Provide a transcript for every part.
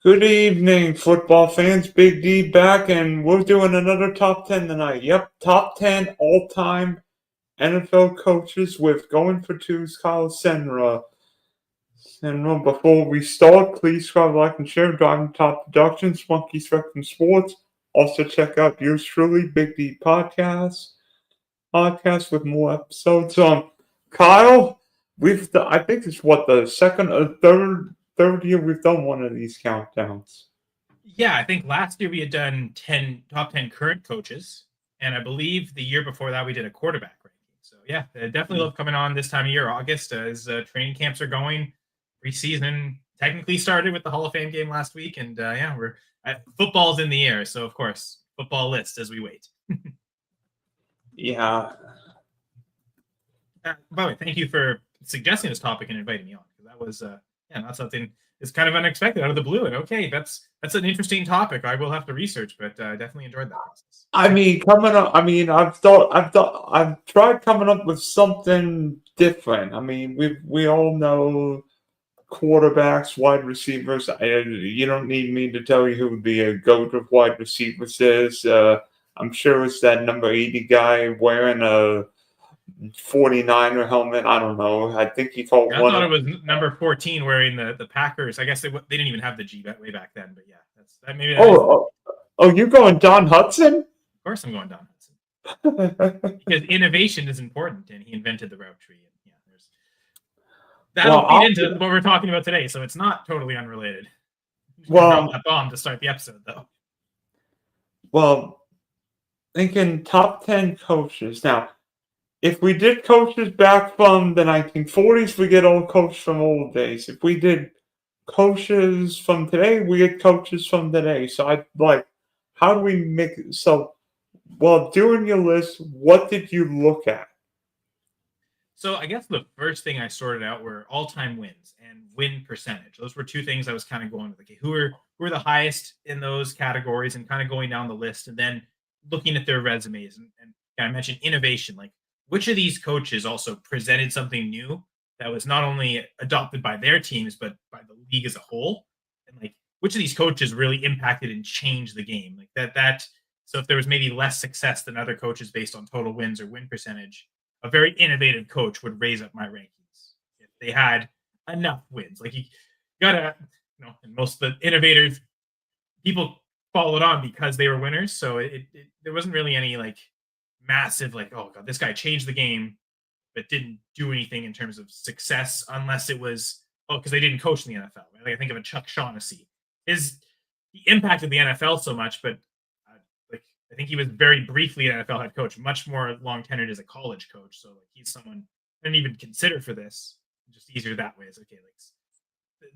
Good evening, football fans. Big D back, and we're doing another top 10 tonight. Yep, top 10 all time NFL coaches with going for twos, Kyle Senra. And before we start, please subscribe, like, and share. Driving Top Productions, Monkey Spectrum Sports. Also, check out yours truly, Big D podcast with more episodes. Kyle, I think it's the second or third year we've done one of these countdowns. Yeah, I think last year we had done top 10 current coaches, and I believe the year before that we did a quarterback ranking. So yeah, definitely love coming on this time of year, August, as training camps are going. Preseason technically started with the Hall of Fame game last week, and we're football's in the air, so of course football list as we wait. Yeah. By the way, thank you for suggesting this topic and inviting me on, because that was not something. It's kind of unexpected out of the blue, and okay, that's an interesting topic. I will have to research, but I definitely enjoyed that process. I mean, I've tried coming up with something different. I mean, we all know quarterbacks, wide receivers. You don't need me to tell you who the GOAT of wide receivers is. I'm sure it's that number 80 guy wearing a 49er helmet. I don't know. I think he called I thought it was number 14 wearing the Packers. I guess they didn't even have the G way back then, but yeah, maybe. You going Don Hudson? Of course, I'm going Don Hudson because innovation is important, and he invented the route tree. And yeah, that'll feed into what we're talking about today, so it's not totally unrelated. Drop that bomb to start the episode, though. Well, thinking top 10 coaches now. If we did coaches back from the 1940s, we get old coaches from old days. If we did coaches from today, we get coaches from today. So how do we make it? So while doing your list, what did you look at? So I guess the first thing I sorted out were all-time wins and win percentage. Those were two things I was kind of going with. Okay, who are the highest in those categories, and kind of going down the list, and then looking at their resumes. And I mentioned innovation, like which of these coaches also presented something new that was not only adopted by their teams, but by the league as a whole? And like, which of these coaches really impacted and changed the game? Like that. So if there was maybe less success than other coaches based on total wins or win percentage, a very innovative coach would raise up my rankings if they had enough wins. Like you gotta, and most of the innovators, people followed on because they were winners. So there wasn't really any like massive, like, oh god, this guy changed the game, but didn't do anything in terms of success, unless it was because they didn't coach in the NFL. Right? Like I think of a Chuck Shaughnessy. He impacted the NFL so much, but I think he was very briefly an NFL head coach, much more long tenured as a college coach. So like he's someone I didn't even consider for this. Just easier that way. It's okay.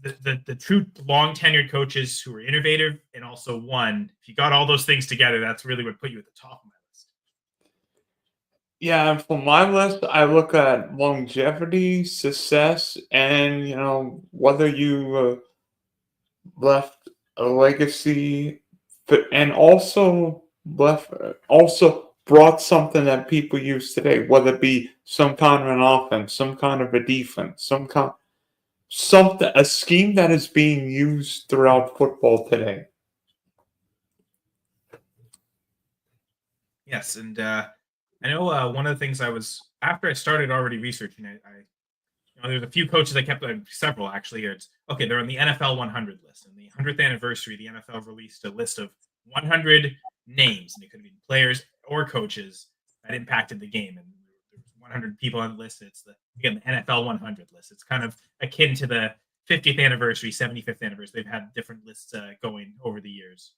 Like the true long tenured coaches who were innovative and also won. If you got all those things together, that's really what put you at the top of my list. Yeah, for my list, I look at longevity, success, and whether you left a legacy, and also brought something that people use today, whether it be some kind of an offense, some kind of a defense, a scheme that is being used throughout football today. Yes, and I know one of the things after I started already researching it, there's a few coaches I kept, several actually. They're on the NFL 100 list, and the 100th anniversary, the NFL released a list of 100 names, and it could have been players or coaches that impacted the game. And there's 100 people on the list. It's the NFL 100 list. It's kind of akin to the 50th anniversary, 75th anniversary. They've had different lists going over the years.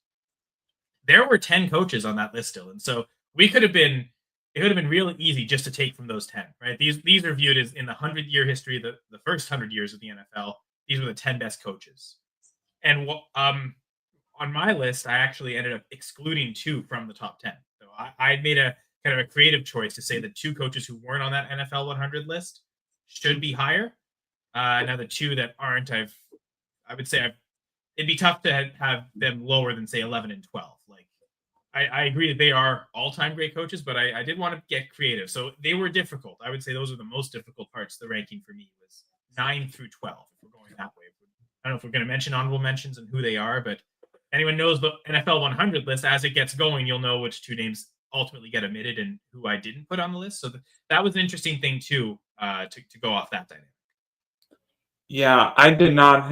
There were 10 coaches on that list still, and so it could have been really easy just to take from those 10, right? These are viewed as in the 100-year history, the first 100 years of the NFL. These were the 10 best coaches. And on my list, I actually ended up excluding 2 from the top 10. So I made a kind of a creative choice to say the 2 coaches who weren't on that NFL 100 list should be higher. Now the 2 that aren't, I would say it'd be tough to have them lower than say 11 and 12. Like I agree that they are all-time great coaches, but I did want to get creative. So they were difficult. I would say those are the most difficult parts of the ranking for me, was 9 through 12, if we're going that way. don't know if we're going to mention honorable mentions and who they are, but anyone knows the NFL 100 list, as it gets going, you'll know which two names ultimately get omitted and who I didn't put on the list. So that was an interesting thing too, to go off that dynamic. Yeah, I did not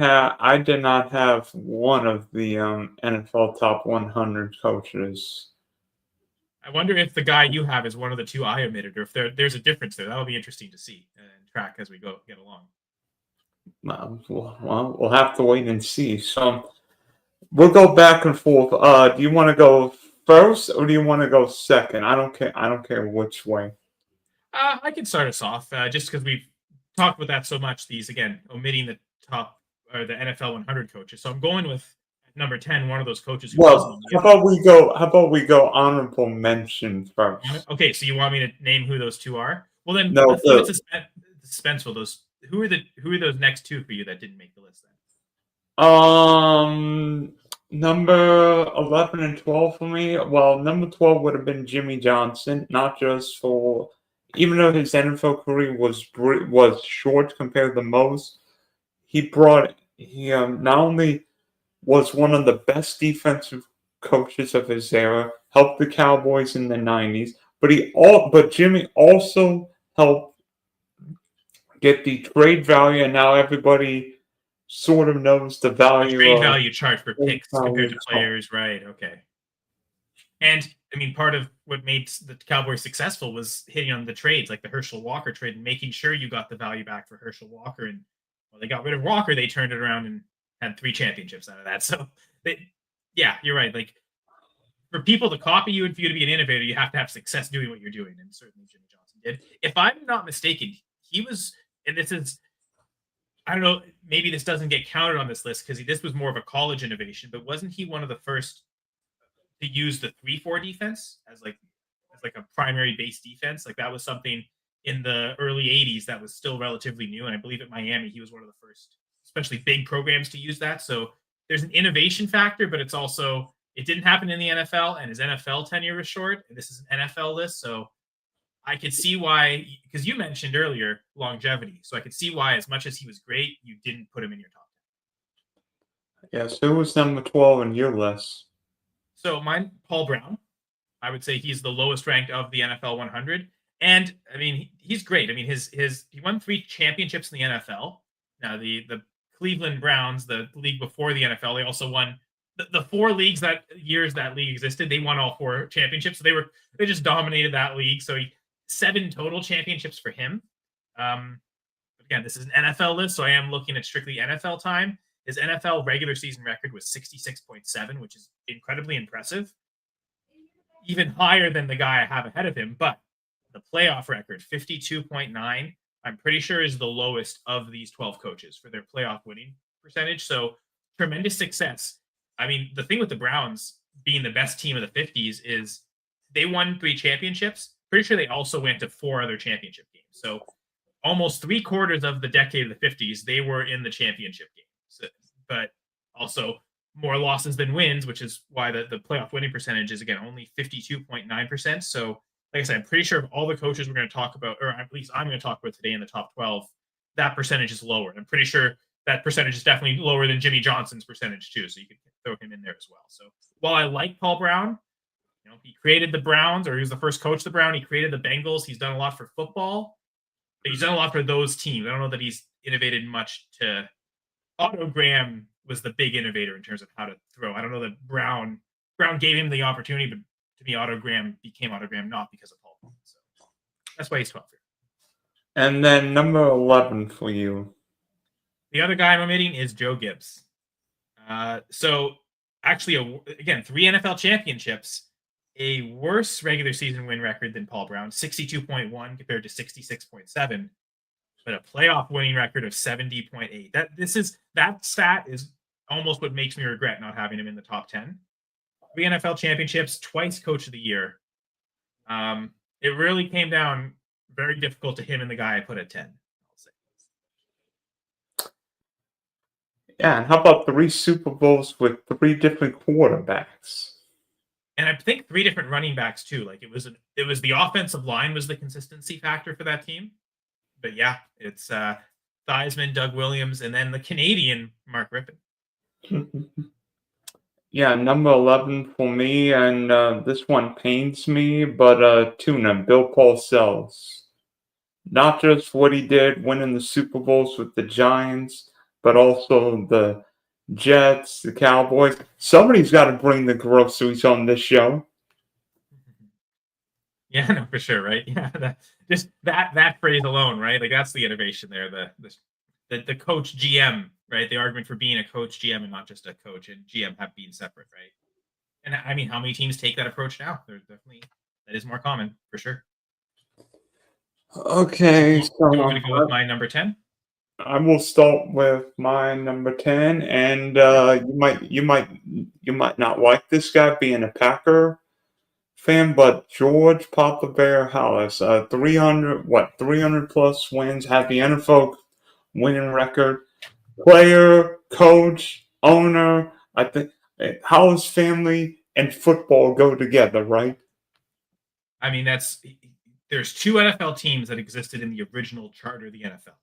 have one of the NFL top 100 coaches. I wonder if the guy you have is one of the two I omitted, or if there's a difference there. That'll be interesting to see and track as we get along. We'll have to wait and see. So we'll go back and forth. Do you want to go first or do you want to go second? I don't care. I don't care which way. I can start us off just because we've talked about that so much. These again, omitting the top or the NFL 100 coaches. So I'm going with number 10, one of those coaches who wasn't Well, on how the about we go? How about we go honorable mention first? Okay, so you want me to name who those two are? Well, then No, let's leave it suspenseful. Those who are those next two for you that didn't make the list? Then number 11 and 12 for me. Well, number 12 would have been Jimmy Johnson, not just for, even though his NFL career was short compared to most, he not only was one of the best defensive coaches of his era, helped the Cowboys in the 90s, but Jimmy also helped get the trade value, and now everybody sort of knows the value trade of value chart for trade picks compared value. to players, right? Okay. And I mean, part of what made the Cowboys successful was hitting on the trades, like the Herschel Walker trade, and making sure you got the value back for Herschel Walker. And when they got rid of Walker, they turned it around and had 3 championships out of that. So, yeah, you're right. Like for people to copy you and for you to be an innovator, you have to have success doing what you're doing, and certainly Jimmy Johnson did. If I'm not mistaken, he was, and this is, I don't know, maybe this doesn't get counted on this list because this was more of a college innovation, but wasn't he one of the first to use the 3-4 defense as like a primary base defense? Like that was something in the early 80s that was still relatively new, and I believe at Miami he was one of the first, especially big programs, to use that. So there's an innovation factor, but it's also, it didn't happen in the NFL, and his NFL tenure was short, and this is an NFL list. So I could see why, because you mentioned earlier longevity, so I could see why, as much as he was great, you didn't put him in your top 10. Yes, who was number 12 in your list? So mine, Paul Brown. I would say he's the lowest ranked of the NFL 100, and I mean he's great. I mean he won 3 championships in the NFL. Now the Cleveland Browns, the league before the NFL, they also won the 4 leagues that years that league existed. They won all 4 championships. So they just dominated that league. So 7 total championships for him. But again, this is an NFL list, so I am looking at strictly NFL time. His NFL regular season record was 66.7, which is incredibly impressive. Even higher than the guy I have ahead of him, but the playoff record, 52.9, I'm pretty sure is the lowest of these 12 coaches for their playoff winning percentage. So tremendous success. I mean, the thing with the Browns being the best team of the 50s is they won 3 championships. Pretty sure they also went to 4 other championship games. So almost 3/4 of the decade of the 50s, they were in the championship game. So, but also more losses than wins, which is why the playoff winning percentage is, again, only 52.9%. So, like I said, I'm pretty sure of all the coaches we're going to talk about, or at least I'm going to talk about today in the top 12, that percentage is lower. And I'm pretty sure that percentage is definitely lower than Jimmy Johnson's percentage, too. So you can throw him in there as well. So while I like Paul Brown, he created the Browns, or he was the first coach of the Brown. He created the Bengals. He's done a lot for football. But he's done a lot for those teams. I don't know that he's innovated much to Otto Graham was the big innovator in terms of how to throw. I don't know that Brown gave him the opportunity, but to me, Otto Graham became Otto Graham not because of Paul. So that's why he's 12 here. And then number 11 for you. The other guy I'm omitting is Joe Gibbs. So actually, again, 3 NFL championships, a worse regular season win record than Paul Brown, 62.1 compared to 66.7. But a playoff winning record of 70.8. That stat is almost what makes me regret not having him in the top 10. 3 NFL championships, twice coach of the year. It really came down very difficult to him and the guy I put at 10. I'll say. Yeah, and how about 3 Super Bowls with 3 different quarterbacks? And I think 3 different running backs too. Like it was the offensive line was the consistency factor for that team. But yeah, it's Theismann, Doug Williams, and then the Canadian Mark Rippon. Yeah, number 11 for me, and this one pains me, but Tuna, Bill Parcells. Not just what he did winning the Super Bowls with the Giants, but also the Jets, the Cowboys. Somebody's got to bring the groceries on this show. Yeah, no, for sure, right? Yeah, just that phrase alone, right? Like that's the innovation there. The coach GM, right? The argument for being a coach GM and not just a coach and GM have been separate, right? And I mean, how many teams take that approach now? There's definitely that is more common for sure. Okay, Do you want me to go with my number 10? I will start with my number 10, and you might not like this guy being a Packer fan, but George Papa Bear Hollis, 300 plus wins, had the NFL winning record, player, coach, owner. I think Hollis family and football go together, right? I mean, there's two NFL teams that existed in the original charter of the NFL.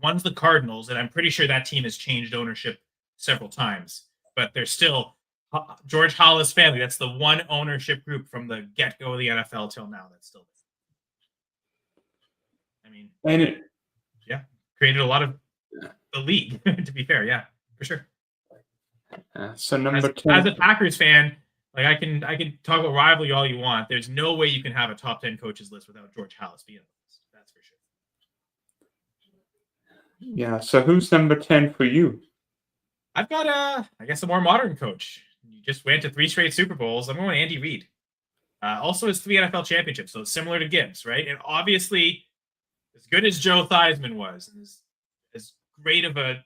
One's the Cardinals, and I'm pretty sure that team has changed ownership several times, but there's still George Hollis family. That's the one ownership group from the get-go of the NFL till now that's still there. I mean, yeah, created a lot of the league. To be fair, yeah, for sure. So number 10, as a Packers fan, like I can talk about rivalry all you want. There's no way you can have a top 10 coaches list without George Hollis being on the list. That's for sure. Yeah. So who's number 10 for you? I've got I guess a more modern coach. He just went to 3 straight Super Bowls. I'm going Andy Reid. Also has 3 NFL championships, so it's similar to Gibbs, right? And obviously, as good as Joe Theismann was, and as great of a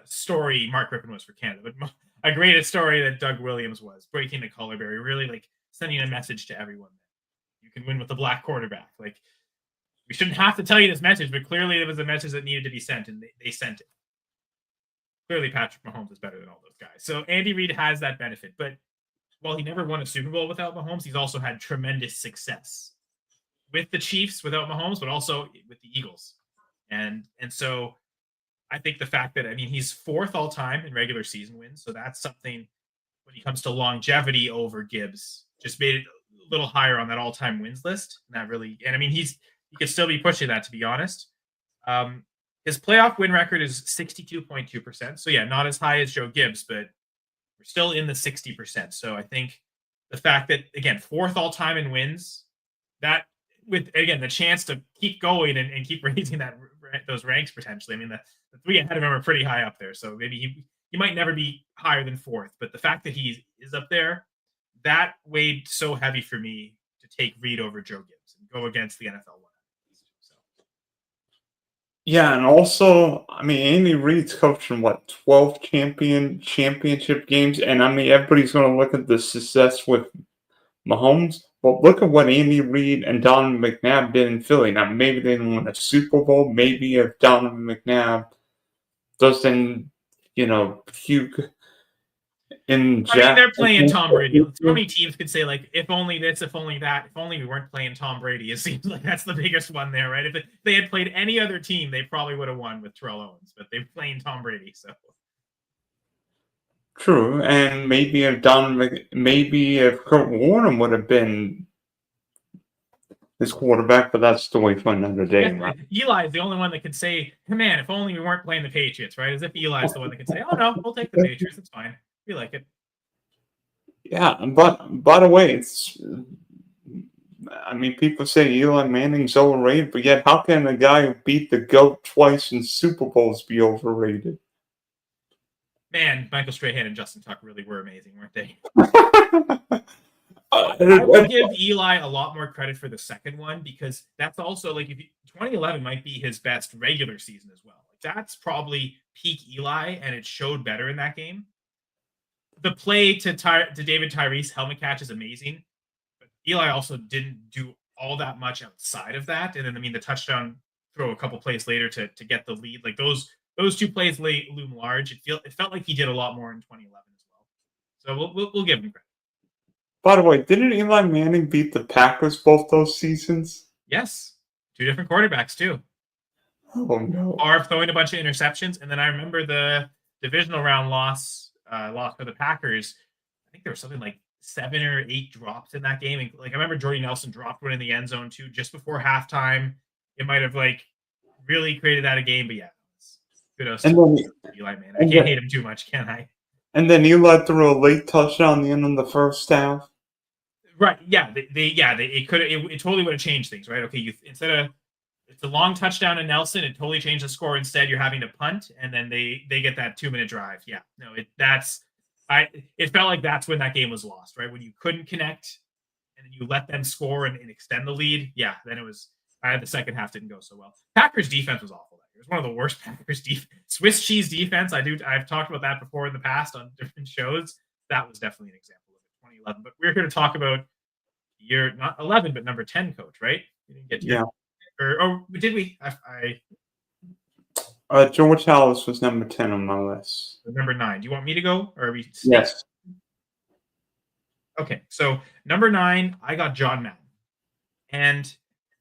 story Mark Rippon was for Canada, but a great story that Doug Williams was, breaking the color barrier, really like sending a message to everyone that you can win with the black quarterback. Like, we shouldn't have to tell you this message, but clearly it was a message that needed to be sent, and they sent it. Clearly, Patrick Mahomes is better than all those guys. So Andy Reid has that benefit. But while he never won a Super Bowl without Mahomes, he's also had tremendous success with the Chiefs without Mahomes, but also with the Eagles. And so I think the fact that, I mean, he's 4th all time in regular season wins. So that's something when it comes to longevity over Gibbs, just made it a little higher on that all time wins list. And that really, and I mean, he could still be pushing that, to be honest. His playoff win record is 62.2%. So yeah, not as high as Joe Gibbs, but we're still in the 60%. So I think the fact that, again, 4th all time in wins, that with, again, the chance to keep going and keep raising those ranks potentially. I mean, the 3 ahead of him are pretty high up there. So maybe he might never be higher than 4th, but the fact that he is up there, that weighed so heavy for me to take Reid over Joe Gibbs and go against the NFL one. Yeah, and also, I mean, Andy Reid's coaching 12 championship games, and I mean, everybody's going to look at the success with Mahomes, but look at what Andy Reid and Donovan McNabb did in Philly. Now, maybe they didn't win a Super Bowl. Maybe if Donovan McNabb doesn't, puke in I mean, they're playing Tom Brady. So many teams could say, like, if only this, if only that, if only we weren't playing Tom Brady. It seems like that's the biggest one there, right? If they had played any other team, they probably would have won with Terrell Owens, but they're playing Tom Brady, so. True, and maybe if Kurt Warner would have been his quarterback, but that's story for another day. Yeah, right? Eli is the only one that can say, man, if only we weren't playing the Patriots, right? As if Eli's the one that can say, oh, no, we'll take the Patriots. It's fine. We like it. Yeah, but by the way, I mean, people say Eli Manning's overrated, but yet how can a guy who beat the GOAT twice in Super Bowls be overrated? Man, Michael Strahan and Justin Tuck really were amazing, weren't they? I would give Eli a lot more credit for the second one, because that's also, like, 2011 might be his best regular season as well. Like, that's probably peak Eli, and it showed better in that game. The play to David Tyree's helmet catch is amazing, but Eli also didn't do all that much outside of that. And then, I mean, the touchdown throw a couple plays later to get the lead, like those 2 plays loom large. It felt like he did a lot more in 2011 as well. So we'll give him credit. By the way, didn't Eli Manning beat the Packers both those seasons? Yes, 2 different quarterbacks too. Oh no. Favre throwing a bunch of interceptions, and then I remember the divisional round loss for the Packers. I think there was something like 7 or 8 drops in that game. And, like I remember Jordy Nelson dropped one in the end zone too, just before halftime. It might have like really created that a game, but yeah, kudos And to then Eli, man. I and can't then, hate him too much, can I? and then Eli threw a late touchdown at the end of the first half. Right? Yeah, it could it totally would have changed things, right? Okay, you instead of it's a long touchdown to Nelson, it totally changed the score. Instead, you're having to punt, and then they get that 2-minute drive. Yeah, no, it felt like that's when that game was lost, right? When you couldn't connect, and then you let them score and extend the lead. Yeah, then it was. The second half didn't go so well. Packers defense was awful. It was one of the worst Packers Swiss cheese defense. I've talked about that before in the past on different shows. That was definitely an example of it. 2011. But we're here to talk about year not 11, but number 10 coach, right? We didn't get to Yeah. or did we? George Hallis was number 10 on my list. Number 9. Do you want me to go, or are we? Yes. Okay, so number 9, I got John Madden, and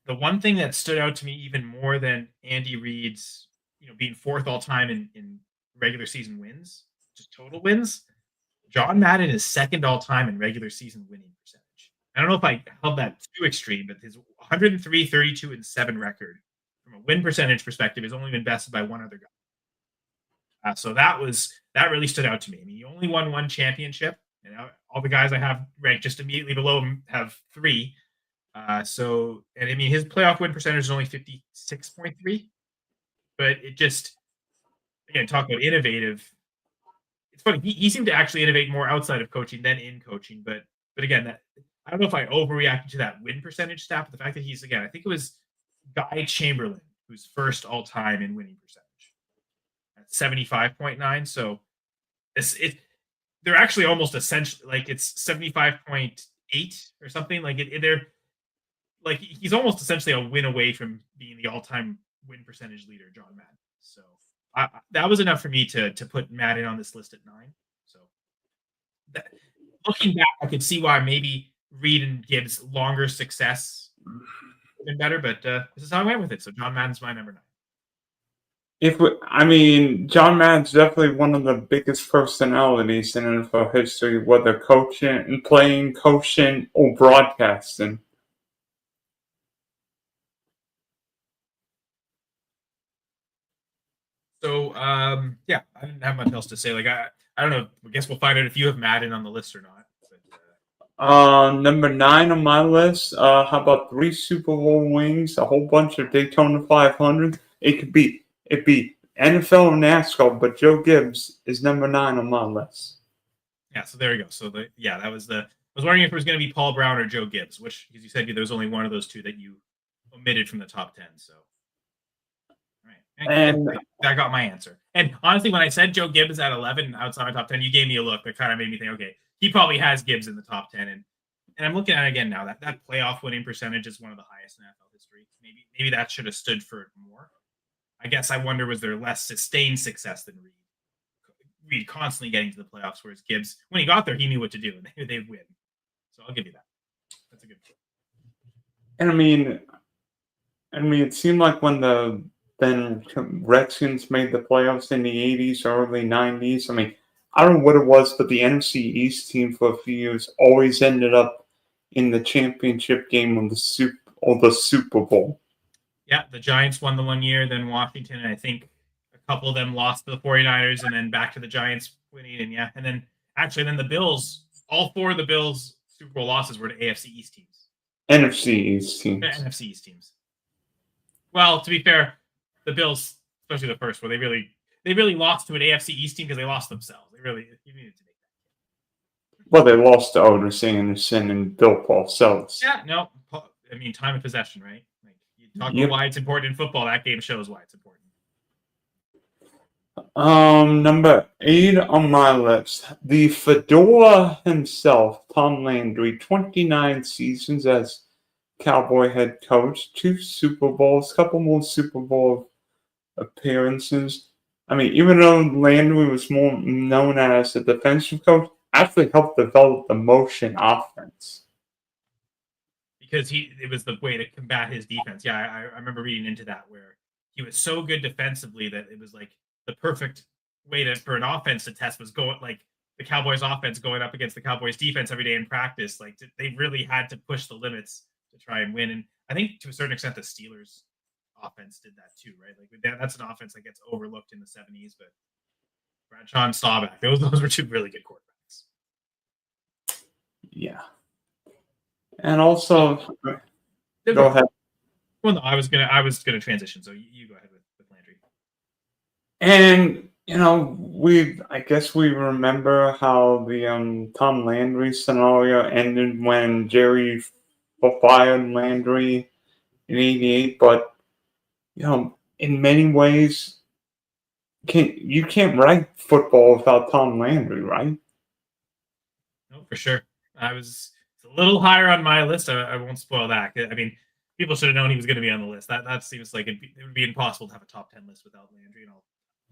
the one thing that stood out to me even more than Andy Reid's, being 4th all time in regular season wins, just total wins. John Madden is 2nd all time in regular season winning percentage. I don't know if I held that too extreme, but his 103, 32, and 7 record from a win percentage perspective has only been bested by one other guy. So that really stood out to me. I mean, he only won 1 championship, and all the guys I have ranked just immediately below him have 3. And I mean, his playoff win percentage is only 56.3, but it just, again, talk about innovative. It's funny. He seemed to actually innovate more outside of coaching than in coaching, but again, I don't know if I overreacted to that win percentage stat, but the fact that he's, again, I think it was Guy Chamberlain who's 1st all time in winning percentage at 75.9. So they're actually almost essentially like it's 75.8 or something. Like they're like he's almost essentially a win away from being the all-time win percentage leader, John Madden. So that was enough for me to put Madden on this list at 9. So looking back, I could see why maybe Reid and Gibbs' longer success would have been better, but this is how I went with it. So John Madden's my number 9. John Madden's definitely one of the biggest personalities in NFL history, whether coaching, playing, coaching, or broadcasting. So yeah, I didn't have much else to say. Like I don't know. I guess we'll find out if you have Madden on the list or not. But, Number 9 on my list. How about 3 Super Bowl wins, a whole bunch of Daytona 500? It'd be NFL or NASCAR, but Joe Gibbs is number 9 on my list. Yeah, so there you go. So that was I was wondering if it was going to be Paul Brown or Joe Gibbs, which, because you said there was only one of those two that you omitted from the top 10. So, all right, And that got my answer. And honestly, when I said Joe Gibbs at 11 outside my top 10, you gave me a look that kind of made me think, okay, he probably has Gibbs in the top 10. And I'm looking at it again now. That playoff winning percentage is one of the highest in NFL history. Maybe that should have stood for it more. I guess I wonder, was there less sustained success than Reid? Reid constantly getting to the playoffs, whereas Gibbs, when he got there, he knew what to do, and they'd win. So I'll give you that. That's a good point. And it seemed like when the then Redskins made the playoffs in the 80s, early 90s. I don't know what it was, but the NFC East team for a few years always ended up in the championship game of the Super Bowl. Yeah, the Giants won the one year, then Washington, and I think a couple of them lost to the 49ers, and then back to the Giants winning, and then the Bills, all 4 of the Bills Super Bowl losses were to AFC East teams. NFC East teams. NFC East teams. Well, to be fair, the Bills, especially the first one, they really lost to an AFC East team because they lost themselves. You needed to make that. Well, they lost to Otis Anderson and Bill Parcells. Yeah, no, I mean, time of possession, right? Like, you talk about why it's important in football. That game shows why it's important. Number 8 on my list, the Fedora himself, Tom Landry, 29 seasons as Cowboy head coach, 2 Super Bowls, couple more Super Bowl appearances. Even though Landry was more known as a defensive coach, actually helped develop the motion offense. Because it was the way to combat his defense. Yeah, I remember reading into that, where he was so good defensively that it was like the perfect way for an offense to test was going like the Cowboys offense going up against the Cowboys defense every day in practice. Like they really had to push the limits to try and win. And I think to a certain extent, the Steelers offense did that too, right? Like that's an offense that gets overlooked in the 70s, but Bradshaw and Staubach, those were two really good quarterbacks. Yeah. And also, go ahead. Well, no, I was gonna transition, so you go ahead with Landry. And I guess we remember how the Tom Landry scenario ended when Jerry fired Landry in '88. But in many ways, you can't write football without Tom Landry, right? No, for sure. It's a little higher on my list. I won't spoil that. I mean, people should have known he was going to be on the list. That seems like it would be impossible to have a top 10 list without Landry. And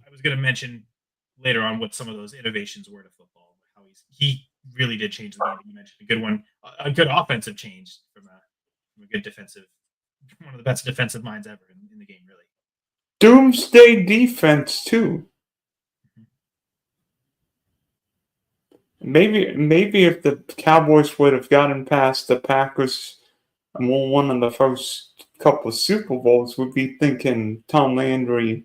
I was going to mention later on what some of those innovations were to football. How he really did change the game. You mentioned a good one, a good offensive change from a good defensive, one of the best defensive minds ever in the game, really. Doomsday defense too. Maybe if the Cowboys would have gotten past the Packers and won one of the first couple of Super Bowls, we'd be thinking Tom Landry,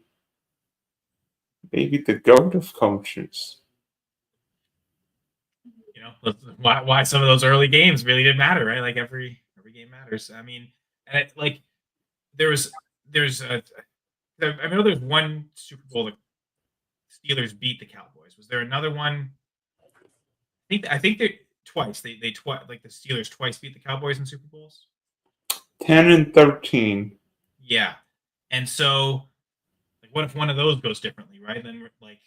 maybe the GOAT of coaches. Why some of those early games really did matter, right? Like every game matters. I mean, and there's I know there's one Super Bowl the Steelers beat the Cowboys. Was there another one? I think they twice. They like the Steelers twice beat the Cowboys in Super Bowls. 10 and 13. Yeah, and so like, what if one of those goes differently, right? Then like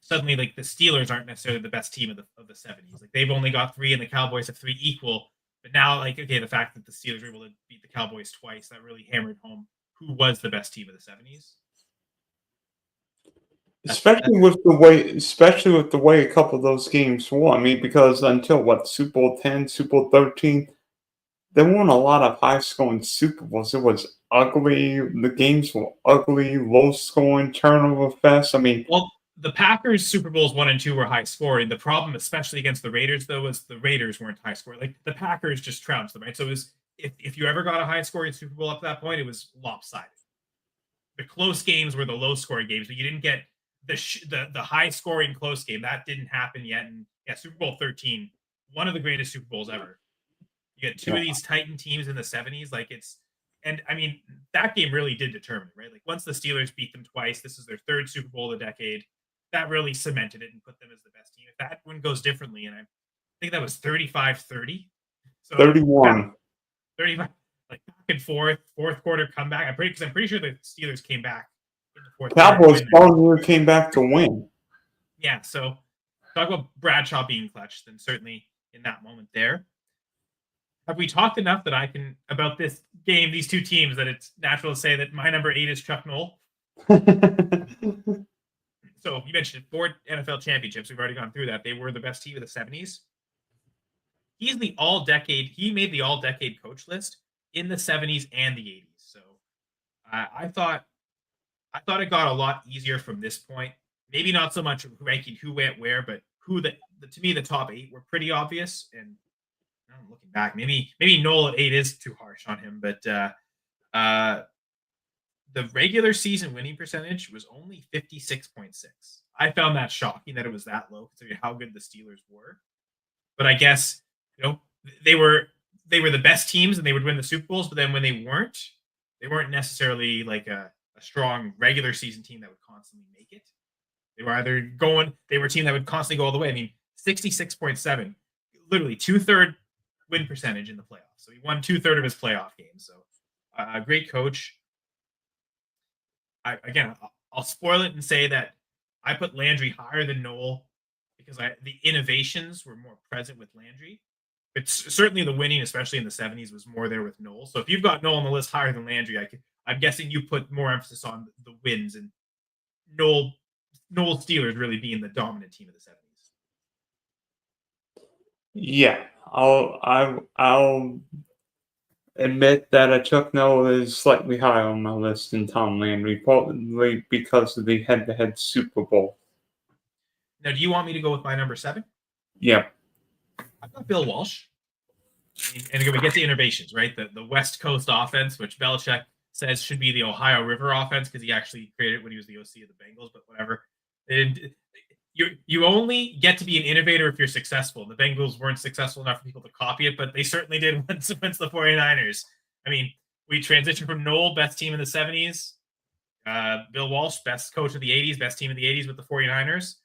suddenly like the Steelers aren't necessarily the best team of the 70s. Like they've only got 3 and the Cowboys have 3 equal. But now like okay, the fact that the Steelers were able to beat the Cowboys twice, that really hammered home who was the best team of the 70s. Especially with the way a couple of those games were. I mean, because until Super Bowl 10, Super Bowl 13, there weren't a lot of high scoring Super Bowls. It was ugly. The games were ugly, low scoring, turnover fest. I mean, well, the Packers Super Bowls 1 and 2 were high scoring. The problem, especially against the Raiders, though, was the Raiders weren't high scoring. Like the Packers just trounced them, right? So it was if you ever got a high scoring Super Bowl up to that point, it was lopsided. The close games were the low scoring games, but you didn't get the high scoring close game. That didn't happen yet. And yeah, Super Bowl 13, one of the greatest Super Bowls ever. You get two of these Titan teams in the 70s. And I mean, that game really did determine it, right? Like once the Steelers beat them twice, this is their 3rd Super Bowl of the decade. That really cemented it and put them as the best team. If that one goes differently, and I think that was 35-30. So 31. 35, like back and forth, fourth quarter comeback. I'm pretty sure the Steelers came back in the fourth Cowboys following came back to win. Yeah, so talk about Bradshaw being clutch, then certainly in that moment there. Have we talked enough about this game, these two teams, that it's natural to say that my number 8 is Chuck Noll? So you mentioned 4 NFL championships. We've already gone through that. They were the best team of the 70s. He made the all-decade coach list in the 70s and the 80s. So I thought it got a lot easier from this point. Maybe not so much ranking who went where, but to me the top 8 were pretty obvious. And I'm looking back, maybe Noll at 8 is too harsh on him, but the regular season winning percentage was only 56.6. I found that shocking that it was that low considering how good the Steelers were. But I guess they were the best teams and they would win the Super Bowls. But then when they weren't necessarily like a strong regular season team that would constantly make it. They were a team that would constantly go all the way. I mean, 66.7, literally 2/3 win percentage in the playoffs. So he won 2/3 of his playoff games. So a great coach. I'll spoil it and say that I put Landry higher than Noll because the innovations were more present with Landry. But certainly the winning, especially in the 70s, was more there with Noll. So if you've got Noll on the list higher than Landry, I'm guessing you put more emphasis on the wins and Noll Steelers really being the dominant team of the 70s. Yeah, I'll admit that Chuck Noll is slightly higher on my list than Tom Landry, probably because of the head-to-head Super Bowl. Now, do you want me to go with my number 7? Yeah. I've got Bill Walsh. And again, we get to innovations, right? The West Coast offense, which Belichick says should be the Ohio River offense because he actually created it when he was the OC of the Bengals, but whatever. And you only get to be an innovator if you're successful. The Bengals weren't successful enough for people to copy it, but they certainly did once the 49ers. I mean, we transitioned from Noel, best team in the 70s, Bill Walsh, best coach of the 80s, best team of the 80s with the 49ers.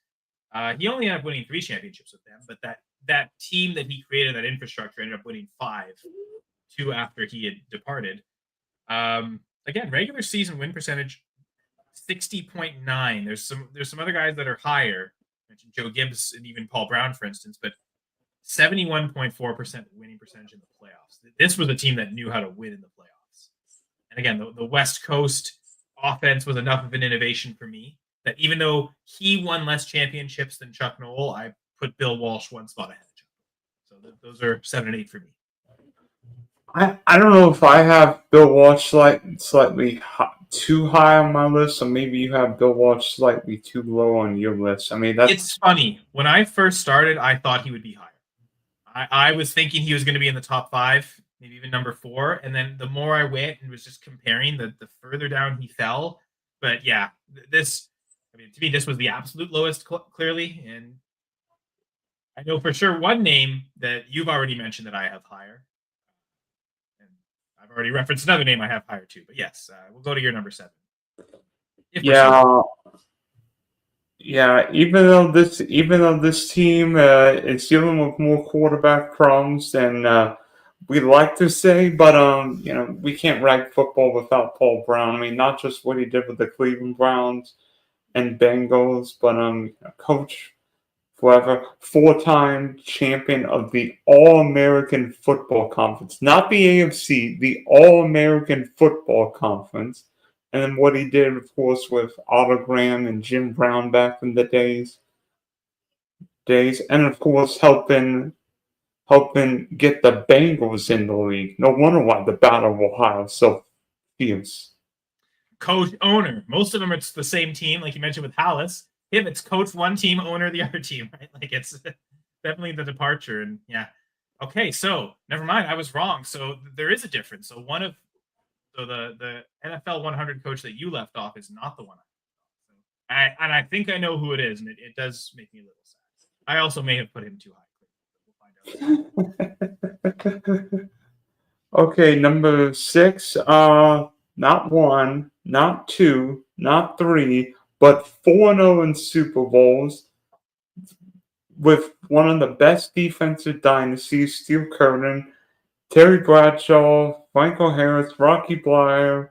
He only ended up winning 3 championships with them, but that team that he created, that infrastructure, ended up winning 5, 2 after he had departed. Again, regular season win percentage 60.9. There's some other guys that are higher. I mentioned Joe Gibbs and even Paul Brown, for instance, but 71.4% winning percentage in the playoffs. This was a team that knew how to win in the playoffs. And again, the West Coast offense was enough of an innovation for me that even though he won less championships than Chuck Noll, I put Bill Walsh one spot ahead of Chuck Noll. So those are 7 and 8 for me. I don't know if I have Bill Walsh slightly too high on my list, or maybe you have Bill Walsh slightly too low on your list. I mean, it's funny. When I first started, I thought he would be higher. I was thinking he was going to be in the top 5, maybe even number 4. And then the more I went and was just comparing, the further down he fell. But yeah, to me, this was the absolute lowest, clearly. And I know for sure one name that you've already mentioned that I have higher. And I've already referenced another name I have higher too. But yes, we'll go to your number 7. Yeah, even though this team is dealing with more quarterback problems than we like to say, but we can't rank football without Paul Brown. I mean, not just what he did with the Cleveland Browns and Bengals, but coach forever, 4-time champion of the All-American Football Conference, not the AFC, the All-American Football Conference. And then what he did, of course, with Otto Graham and Jim Brown back in the days, and of course helping get the Bengals in the league. No wonder why the Battle of Ohio is so fierce. Coach, owner. Most of them it's the same team, like you mentioned with Hallis. Him, it's coach one team, owner the other team, right? Like it's definitely the departure. And yeah. Okay, so never mind. I was wrong. So there is a difference. So the NFL 100 coach that you left off is not the one I think I know who it is, and it does make me a little sad. I also may have put him too high. We'll find out. Okay, number 6. Not 1, not 2, not 3, but 4-0 in Super Bowls with one of the best defensive dynasties: Steve Curtin, Terry Bradshaw, Franco Harris, Rocky Bleier,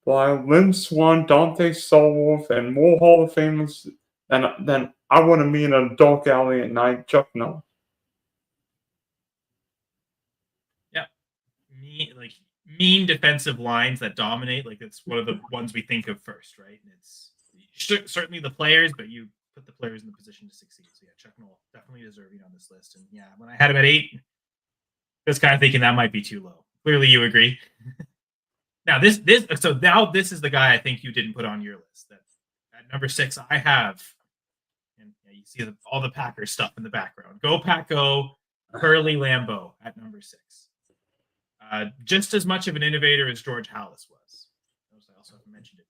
Lynn Swann, Dante Stallworth, and more Hall of Famers than I want to meet in a dark alley at night. Chuck Noll. Yeah, mean defensive lines that dominate. Like it's one of the ones we think of first, right? And it's certainly the players, but you put the players in the position to succeed. So yeah, Chuck Noll definitely deserving on this list. And yeah, when I had him at 8, I was kind of thinking that might be too low. Clearly, you agree. Now this is the guy I think you didn't put on your list. That at number 6 I have, and yeah, you see all the Packers stuff in the background. Go Pack Go, Curly Lambeau at number 6. Just as much of an innovator as George Halas was. I also haven't mentioned it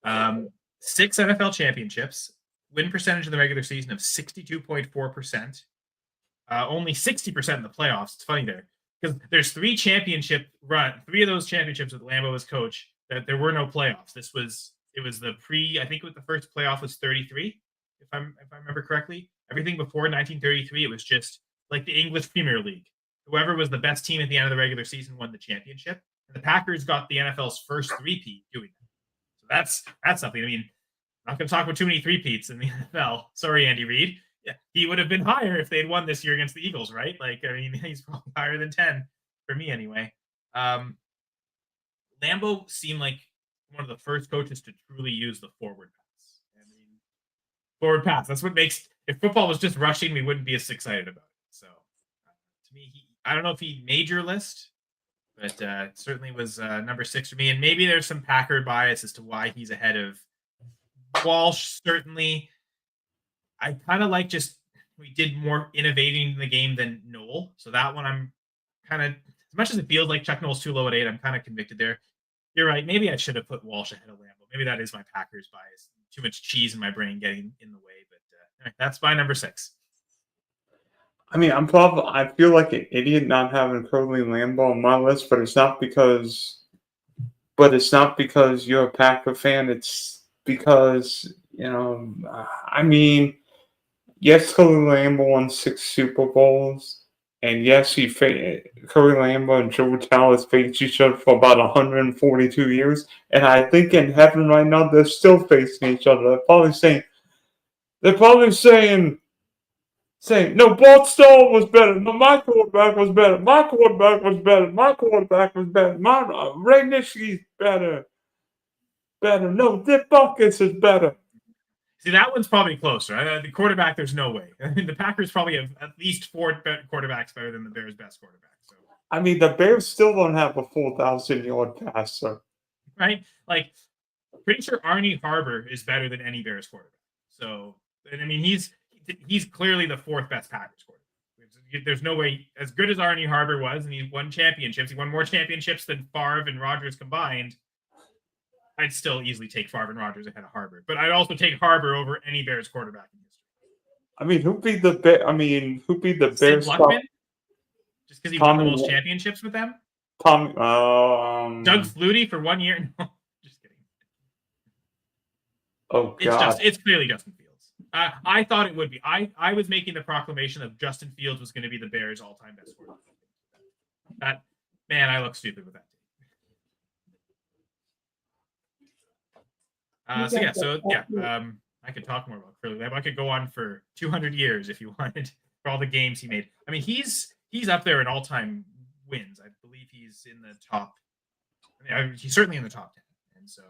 yet. 6 NFL championships, win percentage in the regular season of 62.4%. Only 60% in the playoffs. It's funny there because there's 3 of those championships with Lambeau as coach that there were no playoffs. It was the I think the first playoff was 33, if I remember correctly. Everything before 1933, it was just like the English Premier League. Whoever was the best team at the end of the regular season won the championship. And the Packers got the NFL's first 3-peat doing that. So that's something. I mean, I'm not going to talk about too many 3-peats in the NFL. Sorry, Andy Reid. Yeah, he would have been higher if they'd won this year against the Eagles, right? Like, I mean, he's probably higher than 10 for me anyway. Lambeau seemed like one of the first coaches to truly use the forward pass. I mean, forward pass. That's what makes. If football was just rushing, we wouldn't be as excited about it. So, to me, I don't know if he made your list, but it certainly was number 6 for me. And maybe there's some Packer bias as to why he's ahead of Walsh. Certainly, I kind of like just we did more innovating in the game than Noel. So that one I'm kind of, as much as it feels like Chuck Noel's too low at 8, I'm kind of convicted there. You're right. Maybe I should have put Walsh ahead of Lambo. Maybe that is my Packers bias. Too much cheese in my brain getting in the way. But that's my number 6. I mean, I feel like an idiot not having Curly Lambeau on my list, but it's not because you're a Packer fan. It's because, I mean, yes, Curly Lambeau won 6 Super Bowls, and yes, Curly Lambeau and Joe Tallis faced each other for about 142 years, and I think in heaven right now they're still facing each other. They're probably saying, no, Bart Starr was better. No, my quarterback was better. My quarterback was better. My quarterback was better. Ray Nitschke's better. No, Dick Buckus is better. See, that one's probably closer. The quarterback, there's no way. I mean, the Packers probably have at least 4 quarterbacks better than the Bears' best quarterback. So, I mean, the Bears still don't have a 4,000-yard passer. Right? Like, pretty sure Arnie Harbor is better than any Bears quarterback. So, and I mean, he's clearly the 4th best Packers quarterback. There's no way, as good as Arnie Harbor was, and he won championships. He won more championships than Favre and Rodgers combined. I'd still easily take Favre and Rodgers ahead of Harbor, but I'd also take Harbor over any Bears quarterback in history. I mean, who beat the Bears? Sid Luckman, just because he won the most championships with them. Doug Flutie for 1 year. No, just kidding. Oh God, it's clearly Justin Fields. I thought it would be. I was making the proclamation of Justin Fields was going to be the Bears' all-time best quarterback. That man, I look stupid with that. I could talk more about Curly Lambeau. I could go on for 200 years if you wanted for all the games he made. I mean, he's up there in all-time wins. I believe he's in the top. He's certainly in the top 10. And so,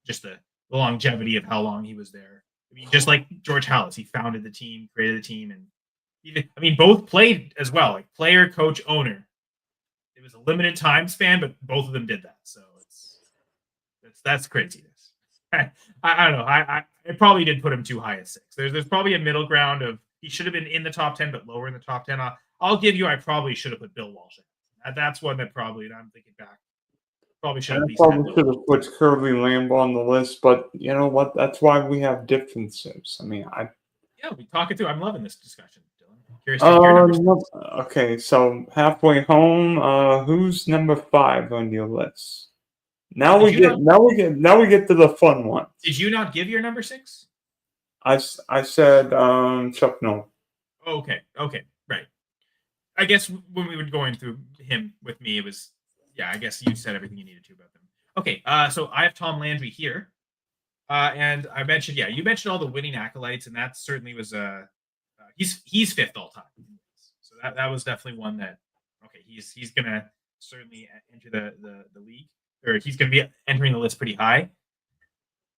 just the longevity of how long he was there. I mean, just like George Halas, he founded the team, created the team, and both played as well, like player, coach, owner. It was a limited time span, but both of them did that. So that's craziness. I don't know. I probably did put him too high at 6. There's probably a middle ground of he should have been in the top 10, but lower in the top 10. I'll give you. I probably should have put Bill Walsh in. That's one that probably, and I'm thinking back, probably should have put Curly Lambeau on the list. But you know what? That's why we have differences. I mean, we talk it through. I'm loving this discussion, Dylan. I'm curious to hear numbers. Okay, so halfway home, who's number 5 on your list? Now we get to the fun one. Did you not give your number 6? I said Chuck Noll. Okay, right. I guess when we were going through him with me, it was I guess you said everything you needed to about them. Okay, so I have Tom Landry here, and I mentioned you mentioned all the winning acolytes, and that certainly was he's 5th all time. So that was definitely one that he's gonna certainly enter the league. Or he's going to be entering the list pretty high.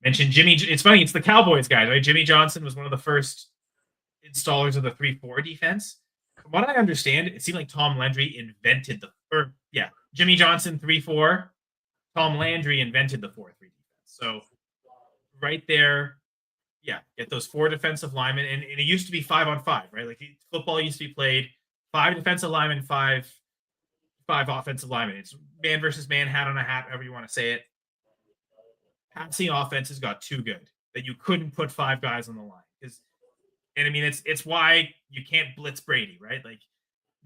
Mentioned Jimmy. It's funny. It's the Cowboys guys, right? Jimmy Johnson was one of the first installers of the 3-4 defense. From what I understand, it seemed like Tom Landry invented Jimmy Johnson 3-4. Tom Landry invented the 4-3 defense. So right there, get those 4 defensive linemen, and it used to be 5-on-5, right? Like football used to be played 5 defensive linemen, 5 offensive linemen. It's man versus man, hat on a hat, however you want to say it. Passing offenses got too good that you couldn't put 5 guys on the line. It's why you can't blitz Brady, right? Like,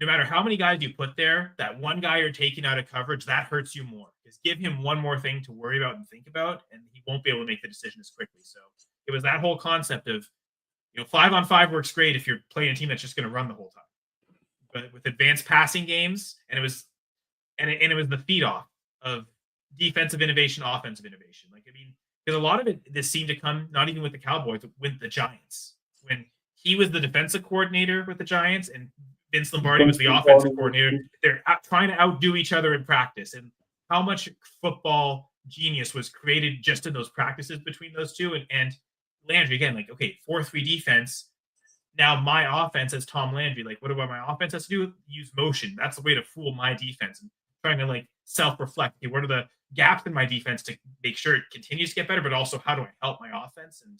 no matter how many guys you put there, that one guy you're taking out of coverage, that hurts you more. Because give him one more thing to worry about and think about, and he won't be able to make the decision as quickly. So it was that whole concept of, 5-on-5 works great if you're playing a team that's just going to run the whole time. But with advanced passing games, and it was the feed off of defensive innovation, offensive innovation. Because a lot of this seemed to come not even with the Cowboys, but with the Giants. When he was the defensive coordinator with the Giants and Vince Lombardi was the offensive coordinator, they're trying to outdo each other in practice. And how much football genius was created just in those practices between those two. And Landry, again, 4-3 defense. Now my offense as Tom Landry, what do my offense has to do? Use motion. That's the way to fool my defense. And trying to self-reflect. Okay, what are the gaps in my defense to make sure it continues to get better, but also how do I help my offense? And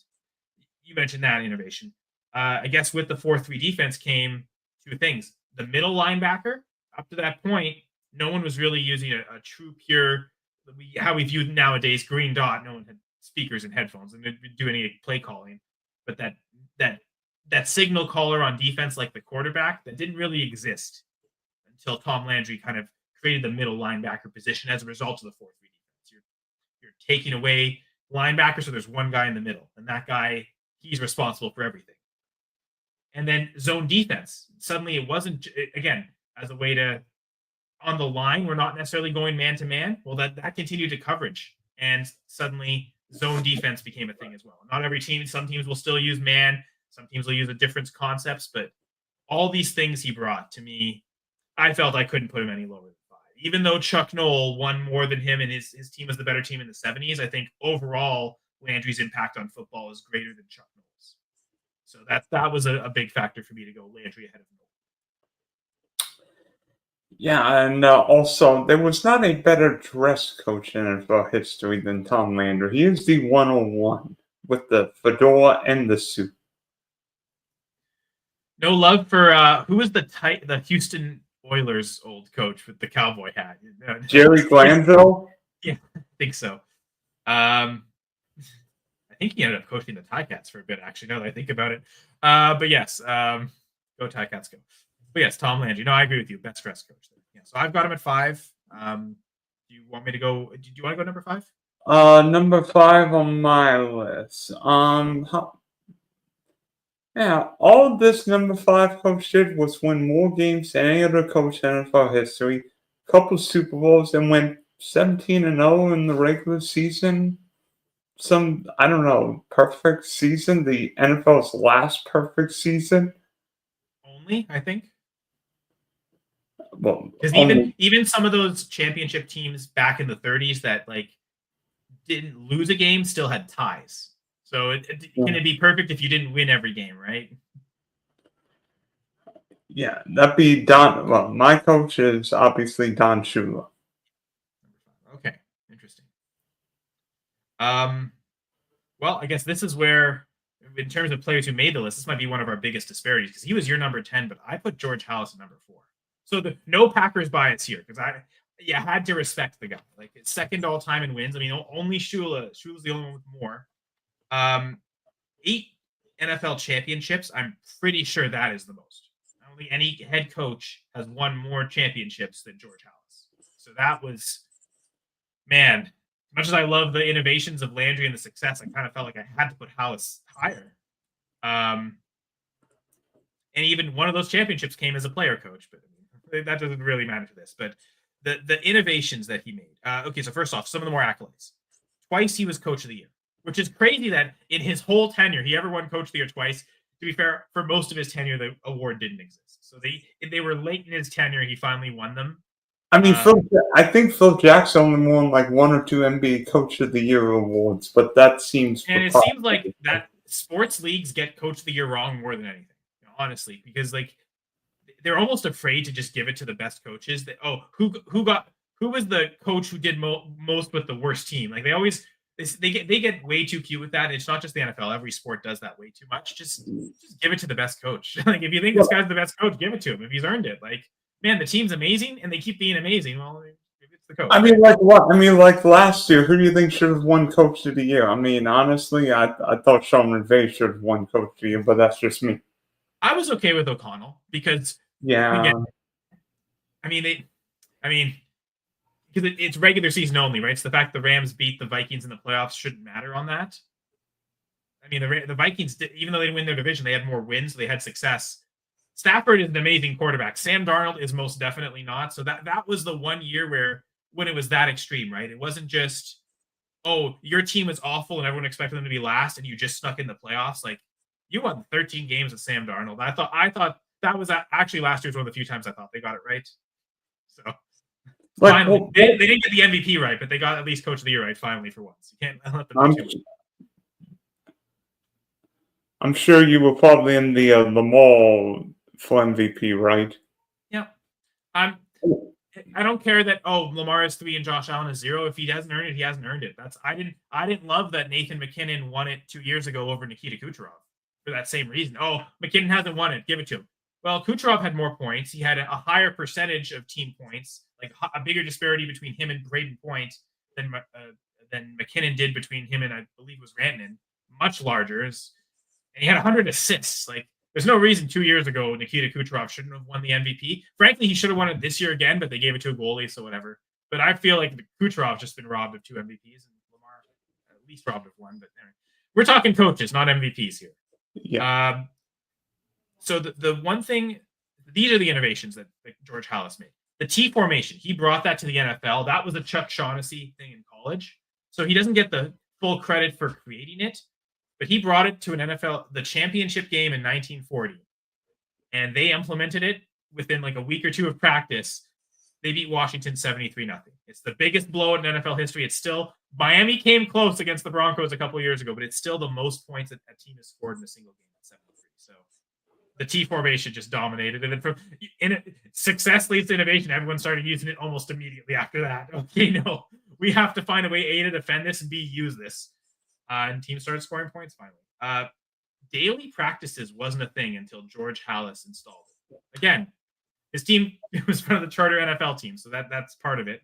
you mentioned that innovation. I guess with the 4-3 defense came two things. The middle linebacker, up to that point, no one was really using a true pure, how we view nowadays, green dot. No one had speakers and headphones and didn't do any play calling. But that that signal caller on defense, like the quarterback, that didn't really exist until Tom Landry kind of created the middle linebacker position as a result of the 4-3 defense. You're taking away linebacker, so there's one guy in the middle, and that guy, he's responsible for everything. And then zone defense. Suddenly it wasn't, again, as a way to, on the line, we're not necessarily going man to man. Well, that continued to coverage. And suddenly zone defense became a thing as well. Not every team, some teams will still use man, some teams will use a different concepts, but all these things he brought to me, I felt I couldn't put him any lower than 5. Even though Chuck Noll won more than him and his team was the better team in the 70s, I think overall Landry's impact on football is greater than Chuck Noll's. So that was a big factor for me to go Landry ahead of Noll. Yeah, and also, there was not a better dress coach in NFL history than Tom Landry. He is the 101 with the fedora and the suit. No love for who was the Houston Oilers old coach with the cowboy hat? Jerry Glanville? Yeah, I think so. I think he ended up coaching the Ticats for a bit, actually, now that I think about it. But yes, go Ticats, go. But yes, Tom Landry. No, I agree with you. Best dress coach there. Yeah, so I've got him at 5. Do you want me to go? Do you want to go number 5? Number 5 on my list. Yeah, all this number 5 coach did was win more games than any other coach in NFL history. Couple Super Bowls, and went 17-0 in the regular season. Some, I don't know, perfect season. The NFL's last perfect season. Only, I think. Well, because even some of those championship teams back in the 30s that like didn't lose a game still had ties. So can it be perfect if you didn't win every game, right? Yeah, that'd be Don. Well, my coach is obviously Don Shula. Okay, interesting. Well, I guess this is where, in terms of players who made the list, this might be one of our biggest disparities because he was your number 10, but I put George Halas at number 4. So no Packers bias here because I had to respect the guy. Like it's second all time in wins. I mean, only Shula's the only one with more. 8 NFL championships. I'm pretty sure that is the most. I don't think any head coach has won more championships than George Halas. So that was, man, as much as I love the innovations of Landry and the success, I kind of felt like I had to put Halas higher. And even one of those championships came as a player coach, but that doesn't really matter to this. But the innovations that he made. Okay, so first off, some of the more accolades. Twice he was coach of the year, which is crazy that in his whole tenure, he ever won coach of the year twice. To be fair, for most of his tenure, the award didn't exist. So they were late in his tenure. He finally won them. I mean, I think Phil Jackson only won like 1 or 2 NBA Coach of the Year awards, but that seems. And it seems like that sports leagues get Coach of the Year wrong more than anything, honestly, because like they're almost afraid to just give it to the best coaches. That who was the coach who did most with the worst team? Like they get way too cute with that. It's not just the NFL. Every sport does that way too much. Just give it to the best coach. Like if you think this guy's the best coach, give it to him if he's earned it. Like, man, the team's amazing and they keep being amazing. Well, it's the coach. I mean, like what? I mean, like last year, who do you think should have won Coach of the Year? I mean, honestly, I thought Sean McVay should have won Coach of the Year, but that's just me. I was okay with O'Connell because again, because it's regular season only, right? So the fact the Rams beat the Vikings in the playoffs shouldn't matter on that. I mean, the Vikings, even though they didn't win their division, they had more wins, so they had success. Stafford is an amazing quarterback. Sam Darnold is most definitely not. So that was the one year when it was that extreme, right? It wasn't just, your team was awful and everyone expected them to be last and you just snuck in the playoffs. Like, you won 13 games with Sam Darnold. I thought that was actually last year's one of the few times I thought they got it right. So finally, they didn't get the MVP right, but they got at least Coach of the Year right finally for once. You can't let them do too much. I'm sure you were probably in the mall for MVP, right? Yeah. I don't care that Lamar is 3 and Josh Allen is 0. If he hasn't earned it, he hasn't earned it. I didn't love that Nathan McKinnon won it 2 years ago over Nikita Kucherov for that same reason. Oh, McKinnon hasn't won it, give it to him. Well, Kucherov had more points. He had a higher percentage of team points, like a bigger disparity between him and Braden Point than McKinnon did between him and I believe it was Rantanen, much larger. And he had 100 assists. Like, there's no reason 2 years ago Nikita Kucherov shouldn't have won the MVP. Frankly, he should have won it this year again, but they gave it to a goalie, so whatever. But I feel like Kucherov's just been robbed of 2 MVPs, and Lamar at least robbed of 1. But anyway, we're talking coaches, not MVPs here. Yeah. So the one thing, these are the innovations that George Halas made. The T formation, he brought that to the NFL. That was a Chuck Shaughnessy thing in college. So he doesn't get the full credit for creating it, but he brought it to an NFL, the championship game in 1940. And they implemented it within like a week or 2 of practice. They beat Washington 73-0. It's the biggest blowout in NFL history. It's still, Miami came close against the Broncos a couple of years ago, but it's still the most points that a team has scored in a single game at 73. So the T formation just dominated. And then success leads to innovation. Everyone started using it almost immediately after that. Okay, no, we have to find a way, A, to defend this, and B, use this. And teams started scoring points finally. Daily practices wasn't a thing until George Halas installed it. Again, his team was one of the charter NFL teams, so that's part of it.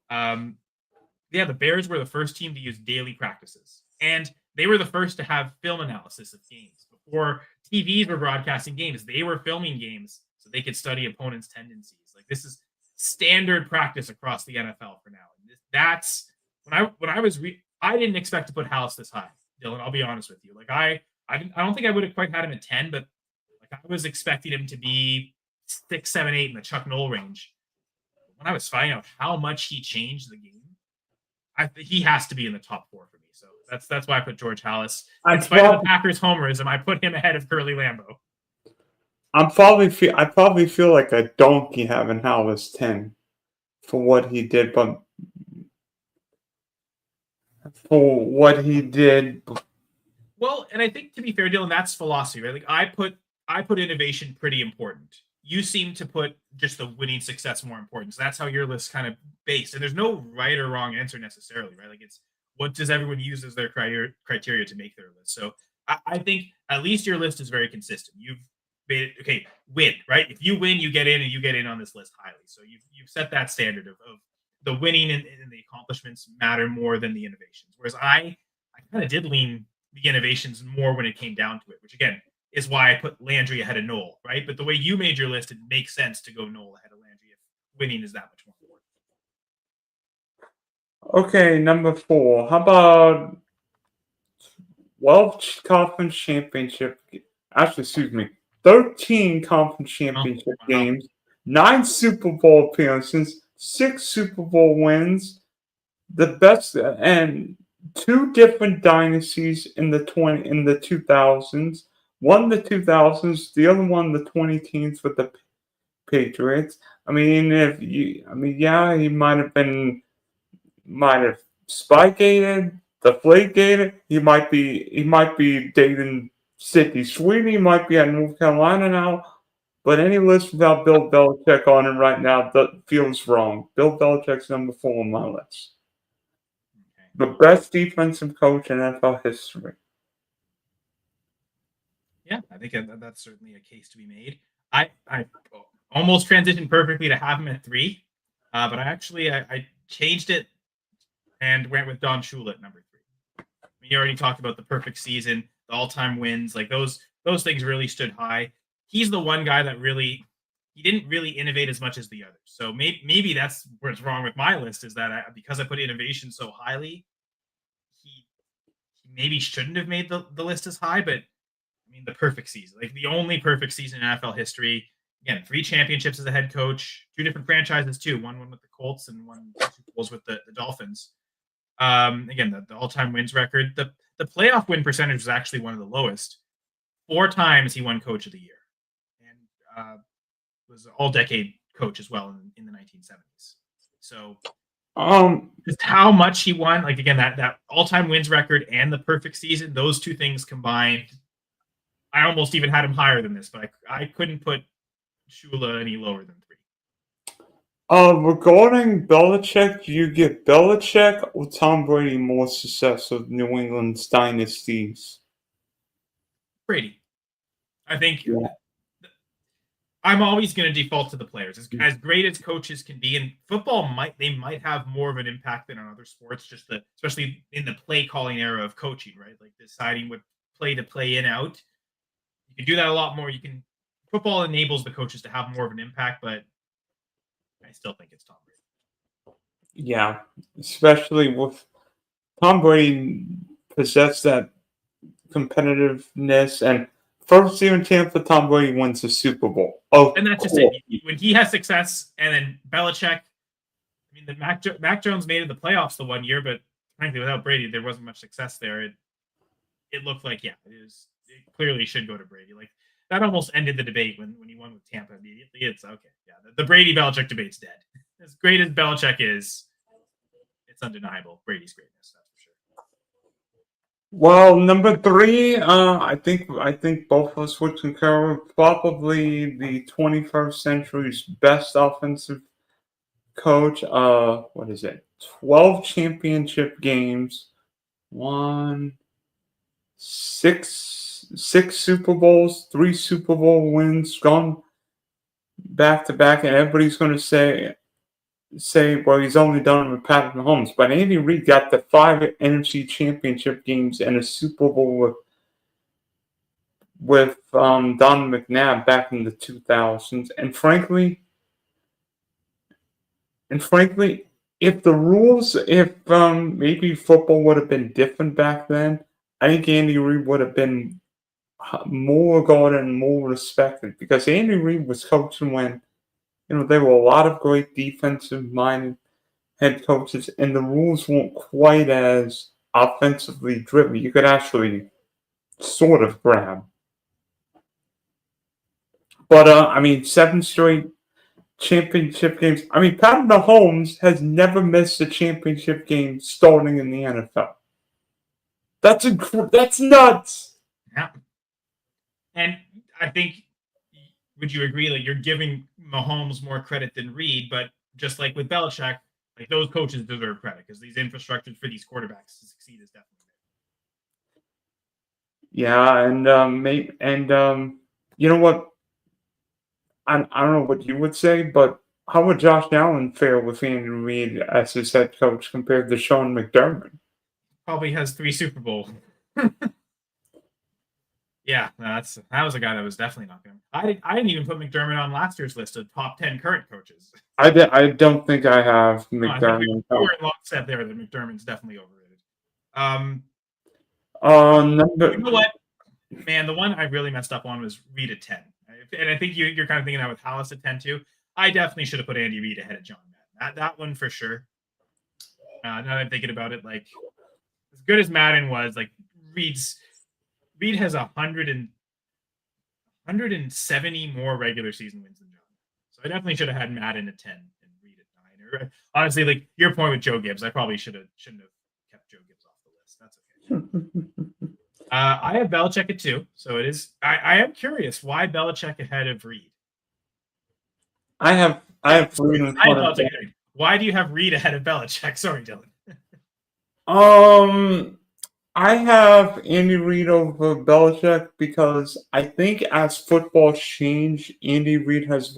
The Bears were the first team to use daily practices, and they were the first to have film analysis of games. Before TVs were broadcasting games, they were filming games so they could study opponents' tendencies. Like, this is standard practice across the NFL for now. And that's I didn't expect to put Halas this high, Dylan. I'll be honest with you. Like, I don't think I would have quite had him at 10, but like, I was expecting him to be 6, 7, 8 in the Chuck Noll range. When I was finding out how much he changed the game, he has to be in the top 4 for me. So that's why I put George Halas. In spite of the Packers homerism, I put him ahead of Curly Lambeau. I probably feel like a donkey having Halas 10 for what he did, but for what he did. Well, and I think, to be fair, Dylan, that's philosophy, right? Like, I put innovation pretty important. You seem to put just the winning success more important. So that's how your list kind of based. And there's no right or wrong answer necessarily, right? Like, it's what does everyone use as their criteria to make their list. So I think at least your list is very consistent. You've made it, okay, win, right? If you win, you get in, and you get in on this list highly. So you've set that standard of the winning and the accomplishments matter more than the innovations. Whereas I kind of did lean the innovations more when it came down to it, which again is why I put Landry ahead of Noel, right? But the way you made your list, it makes sense to go Noel ahead of Landry if winning is that much more important. Okay, number 4. How about 12 conference championship? Actually, excuse me, 13 conference championship games, 9 Super Bowl appearances, 6 Super Bowl wins, the best, and 2 different dynasties in the 2000s. One the 2000s, the other one the 2010s with the Patriots. I mean, yeah, he might have Spygated, Deflategate. He might be dating Sydney Sweeney. He might be at North Carolina now. But any list without Bill Belichick on it right now that feels wrong. Bill Belichick's number 4 on my list. The best defensive coach in NFL history. Yeah, I think that's certainly a case to be made. I almost transitioned perfectly to have him at 3, but I changed it and went with Don Shula at number 3. I mean, you already talked about the perfect season, the all-time wins, like those things really stood high. He's the one guy that he didn't really innovate as much as the others. So maybe that's what's wrong with my list, is that because I put innovation so highly, he maybe shouldn't have made the list as high. But I mean, the perfect season, like the only perfect season in NFL history. Again, 3 championships as a head coach, 2 different franchises too. One with the Colts and 1 Super Bowls with the Dolphins. Again, the all-time wins record. The playoff win percentage was actually one of the lowest. 4 times he won Coach of the Year, and was an all-decade coach as well in the 1970s. So, just how much he won, like again that all-time wins record and the perfect season, those 2 things combined, I almost even had him higher than this, but I couldn't put Shula any lower than Regarding Belichick, do you give Belichick or Tom Brady more success of New England's dynasties? Brady. I think Yeah. I'm always going to default to the players. As great as coaches can be in football, might have more of an impact than on other sports. Especially in the play calling era of coaching, right? Like deciding what play to play in out. You can do that a lot more. Football enables the coaches to have more of an impact, but I still think it's Tom Brady. Yeah, especially with Tom Brady possessed that competitiveness, and first year in Tampa, Tom Brady wins the Super Bowl. Oh, And that's just it. When he has success, and then Belichick. I mean, the Mac Jones made it the playoffs the one year, but frankly, without Brady, there wasn't much success there. It looked like it clearly should go to Brady. Like that almost ended the debate when he won with Tampa immediately. It's okay, yeah. The Brady Belichick debate's dead. As great as Belichick is, it's undeniable Brady's greatness. That's for sure. Well, number three, I think both of us would concur. Probably the 21st century's best offensive coach. What is it? 12 championship games, won six Super Bowls, 3 Super Bowl wins, gone back to back, and everybody's going to say, well, he's only done it with Patrick Mahomes. But Andy Reid got the 5 NFC Championship games and a Super Bowl with Don McNabb back in the 2000s. And frankly, if maybe football would have been different back then, I think Andy Reid would have been more regarded and more respected, because Andy Reid was coaching when there were a lot of great defensive minded head coaches, and the rules weren't quite as offensively driven. You could actually sort of grab. But I mean, 7 straight championship games. I mean, Patrick Mahomes has never missed a championship game starting in the NFL. That's nuts. Yeah. And I think, would you agree? Like you're giving Mahomes more credit than Reid, but just like with Belichick, like those coaches deserve credit because these infrastructures for these quarterbacks to succeed is definitely Yeah, and you know what? I don't know what you would say, but how would Josh Allen fare with Andy Reid as his head coach compared to Sean McDermott? probably has 3 Super Bowls. Yeah, that was a guy that was definitely not going. I didn't even put McDermott on last year's list of top 10 current coaches. I don't think I have No, I think McDermott. we were in lockstep there that McDermott's definitely overrated. Number You know what, man? The one I really messed up on was Reid at 10, and I think you're kind of thinking that with Hallis at 10 too. I definitely should have put Andy Reid ahead of John Madden. That one for sure. Now that I'm thinking about it, like as good as Madden was, like Reid has 170 more regular season wins than John. So I definitely should have had Madden at 10 and Reid at 9. Or honestly, like your point with Joe Gibbs, I probably shouldn't have kept Joe Gibbs off the list. That's okay. I have Belichick at 2, so it is. I am curious why Belichick ahead of Reid. I have Reid in front of Belichick. Why do you have Reid ahead of Belichick? Sorry, Dylan. I have Andy Reid over Belichick because I think as football changed, Andy Reid has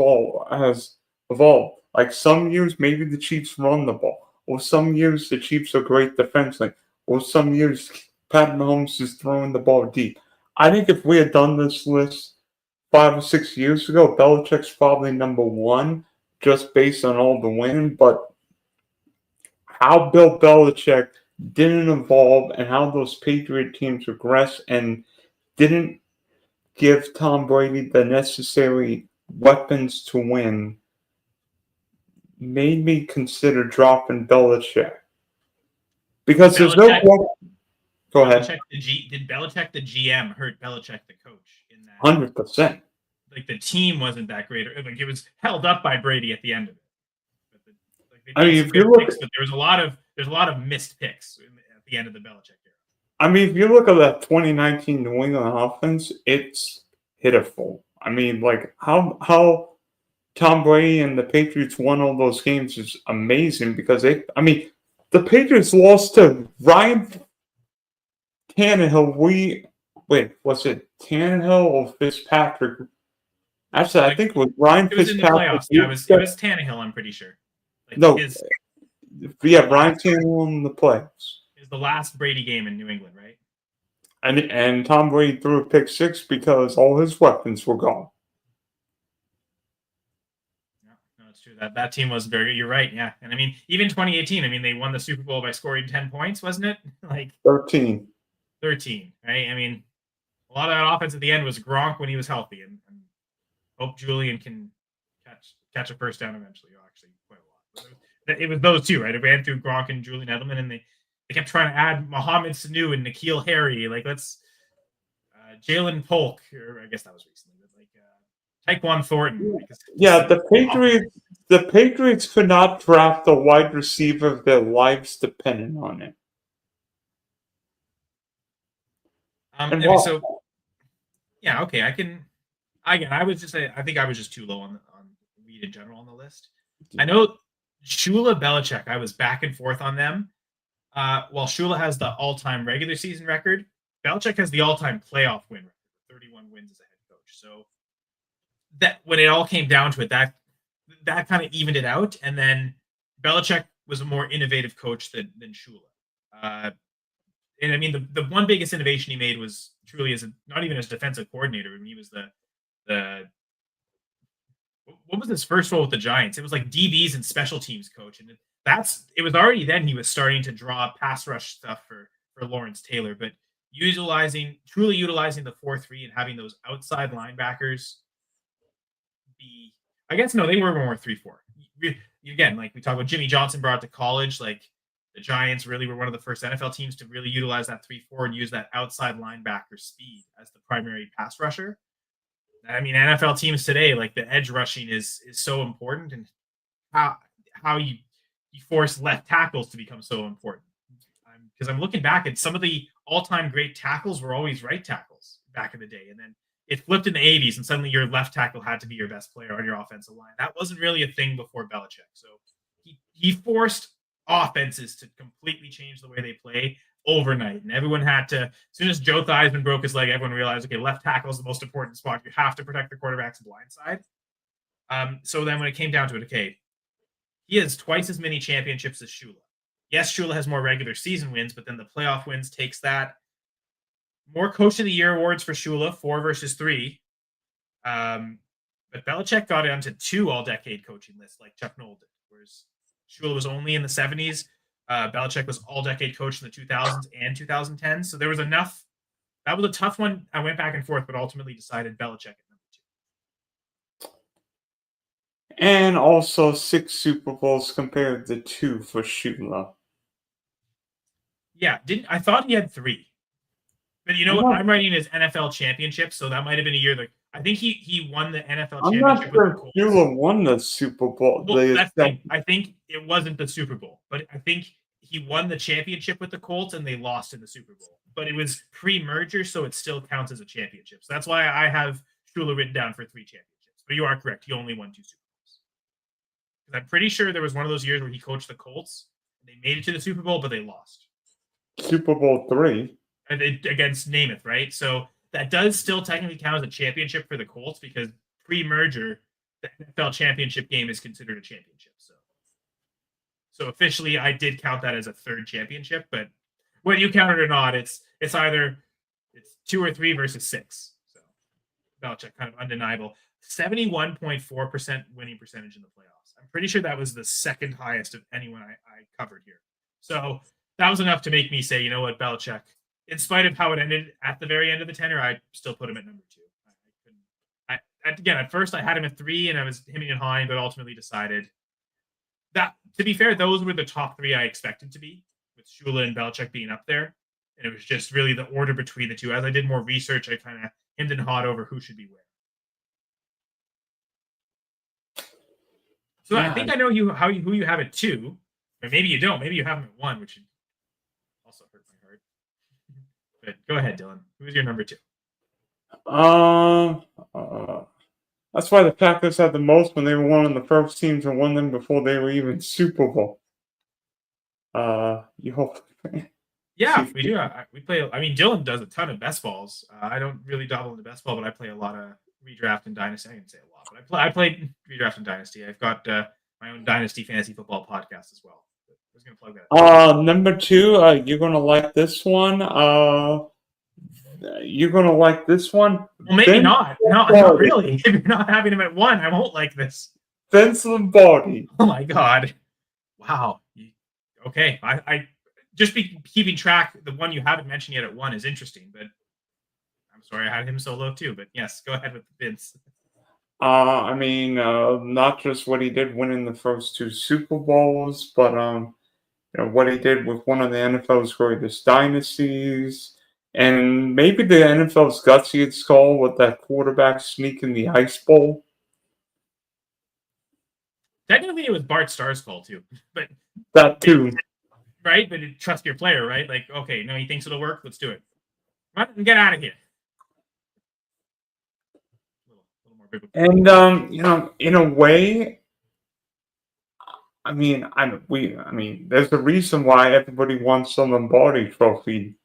evolved. Like some years, maybe the Chiefs run the ball, or some years the Chiefs are great defensively, or some years Pat Mahomes is throwing the ball deep. I think if we had done this list 5 or 6 years ago, Belichick's probably number one, just based on all the winning. But how Bill Belichick didn't evolve and how those Patriot teams regressed and didn't give Tom Brady the necessary weapons to win made me consider dropping Belichick. Because there's no point. Go ahead. Did Belichick the GM hurt Belichick the coach in that? 100%. Like the team wasn't that great. Like it was held up by Brady at the end of it. I mean, if you look, but there's a lot of missed picks at the end of the Belichick era. I mean, if you look at that 2019 New England offense, it's pitiful. I mean, like how Tom Brady and the Patriots won all those games is amazing because the Patriots lost to Ryan Tannehill. Was it Tannehill or Fitzpatrick? Actually, I think it was Ryan It was in the Fitzpatrick. playoffs. Yeah, it was Tannehill. I'm pretty sure. Like No, his Ryan Tannehill in the playoffs. is the last Brady game in New England, right? And Tom Brady threw a pick six because all his weapons were gone. No, it's true. That team was very. You're right. Yeah, and I mean, even 2018. I mean, they won the Super Bowl by scoring 10 points, wasn't it? Like 13. 13, right? I mean, a lot of that offense at the end was Gronk when he was healthy, and hope Julian can catch a first down eventually. Actually, quite a lot. It was those two, right? It ran through Gronk and Julian Edelman, and they kept trying to add Mohamed Sanu and N'Keal Harry. Like, let's Jalen Polk, or I guess that was recently, but like Tyquan Thornton. Yeah, the Patriots could not draft a wide receiver if their lives depended on it. Anyway, so yeah, okay, I can. Again, I think I was just too low on Reed in general on the list. I know Shula, Belichick. I was back and forth on them. While Shula has the all-time regular season record, Belichick has the all-time playoff win record, 31 wins as a head coach. So that when it all came down to it, that kind of evened it out. And then Belichick was a more innovative coach than Shula. And I mean, the one biggest innovation he made was truly not even as defensive coordinator. I mean, he was the what was his first role with the Giants? It was like DBs and special teams coach, and it was already then he was starting to draw pass rush stuff for Lawrence Taylor, but truly utilizing the 4-3 and having those outside linebackers be, I guess no, they were more 3-4. Again, like we talked about, Jimmy Johnson brought it to college, like. The Giants really were one of the first NFL teams to really utilize that 3-4 and use that outside linebacker speed as the primary pass rusher. I mean, NFL teams today, like the edge rushing is so important, and how you force left tackles to become so important. Because I'm looking back at some of the all-time great tackles were always right tackles back in the day, and then it flipped in the 80s, and suddenly your left tackle had to be your best player on your offensive line. That wasn't really a thing before Belichick. So he forced offenses to completely change the way they play overnight. And everyone had to, as soon as Joe Theismann broke his leg, everyone realized, okay, left tackle is the most important spot. You have to protect the quarterback's blind side. So then when it came down to it, okay, he has twice as many championships as Shula. Yes, Shula has more regular season wins, but then the playoff wins takes that. More Coach of the Year awards for Shula, 4 versus 3. But Belichick got onto 2 all-decade coaching lists like Chuck Noll did, whereas Shula was only in the 70s. Belichick was all-decade coach in the 2000s and 2010s. So there was enough. That was a tough one. I went back and forth, but ultimately decided Belichick at number 2. And also 6 Super Bowls compared to 2 for Shula. Yeah, I thought he had 3. But you know what? I'm writing his NFL championship, so that might have been a year that I think he won the NFL championship. I'm not sure Shula won the Super Bowl. Well, that's the thing. I think it wasn't the Super Bowl, but I think he won the championship with the Colts and they lost in the Super Bowl. But it was pre-merger, so it still counts as a championship. So that's why I have Shula written down for 3 championships. But you are correct. He only won 2 Super Bowls. Because I'm pretty sure there was one of those years where he coached the Colts and they made it to the Super Bowl, but they lost. Super Bowl 3. Against Namath, right? So that does still technically count as a championship for the Colts because pre-merger, the NFL championship game is considered a championship. So officially, I did count that as a 3rd championship, but whether you count it or not, it's either 2 or 3 versus 6. So Belichick kind of undeniable. 71.4% winning percentage in the playoffs. I'm pretty sure that was the second highest of anyone I covered here. So that was enough to make me say, you know what, Belichick, in spite of how it ended at the very end of the tenure, I still put him at number 2. Again, at first I had him at 3 and I was hemming and hawing, but ultimately decided that, to be fair, those were the top 3 I expected to be, with Shula and Belichick being up there. And it was just really the order between the two. As I did more research, I kind of hemmed and hawed over who should be where. So yeah. I think I know who you have at 2, or maybe you don't. Maybe you have him at 1, which also hurt my heart. But go ahead, Dylan. Who's your number 2? That's why the Packers had the most when they were one of the first teams and won them before they were even Super Bowl. You hope. Yeah, we do. We play. I mean, Dylan does a ton of best balls. I don't really dabble into best ball, but I play a lot of redraft and dynasty. I didn't say a lot, but I play redraft and dynasty. I've got my own dynasty fantasy football podcast as well. I was going to plug that. Number 2, you're gonna like this one. You're gonna like this one. Well, maybe Vince not. No, not Lombardi. really. If you're not having him at 1, I won't like this. Vince Lombardi. Oh my god! Wow. Okay, I just be keeping track. The one you haven't mentioned yet at 1 is interesting, but I'm sorry I had him so low too. But yes, go ahead with Vince. I mean, not just what he did winning the first 2 Super Bowls, but what he did with one of the NFL's greatest dynasties, and maybe the NFL's gutsiest call with that quarterback sneak in the Ice Bowl. Technically, it was Bart Starr's call too, but that too, right? But trust your player, right? Like, okay, no, he thinks it'll work. Let's do it. Run and get out of here. A little more biblical. And in a way, I mean, there's a reason why everybody wants the Lombardi Trophy.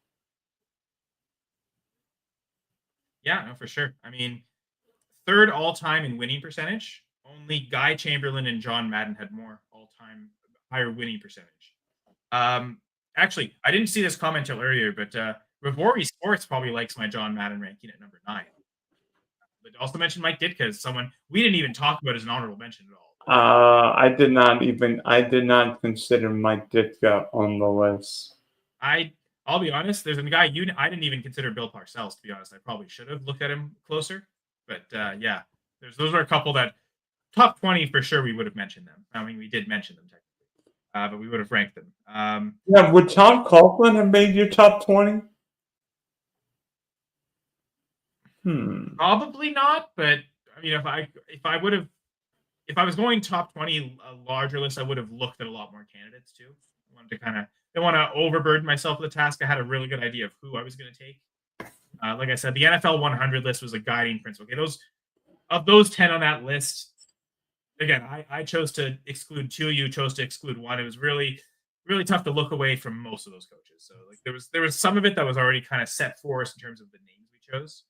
Yeah, no, for sure. I mean, 3rd all-time in winning percentage. Only Guy Chamberlain and John Madden had more all-time higher winning percentage. Actually, I didn't see this comment till earlier, but Rivori Sports probably likes my John Madden ranking at number 9. But also mentioned Mike Ditka as someone we didn't even talk about as an honorable mention at all. I did not consider Mike Ditka on the list. I'll be honest. There's a guy I didn't even consider Bill Parcells. To be honest, I probably should have looked at him closer. But yeah, those are a couple that top 20 for sure. We would have mentioned them. I mean, we did mention them technically, but we would have ranked them. Yeah, would Tom Coughlin have made your top 20? Probably not. But I mean, if I was going top 20, a larger list, I would have looked at a lot more candidates too. I wanted to didn't want to overburden myself with the task. I had a really good idea of who I was going to take. Like I said, the NFL 100 list was a guiding principle. Okay, those 10 on that list, again, I chose to exclude 2. You chose to exclude 1. It was really, really tough to look away from most of those coaches. So like there was some of it that was already kind of set for us in terms of the names we chose.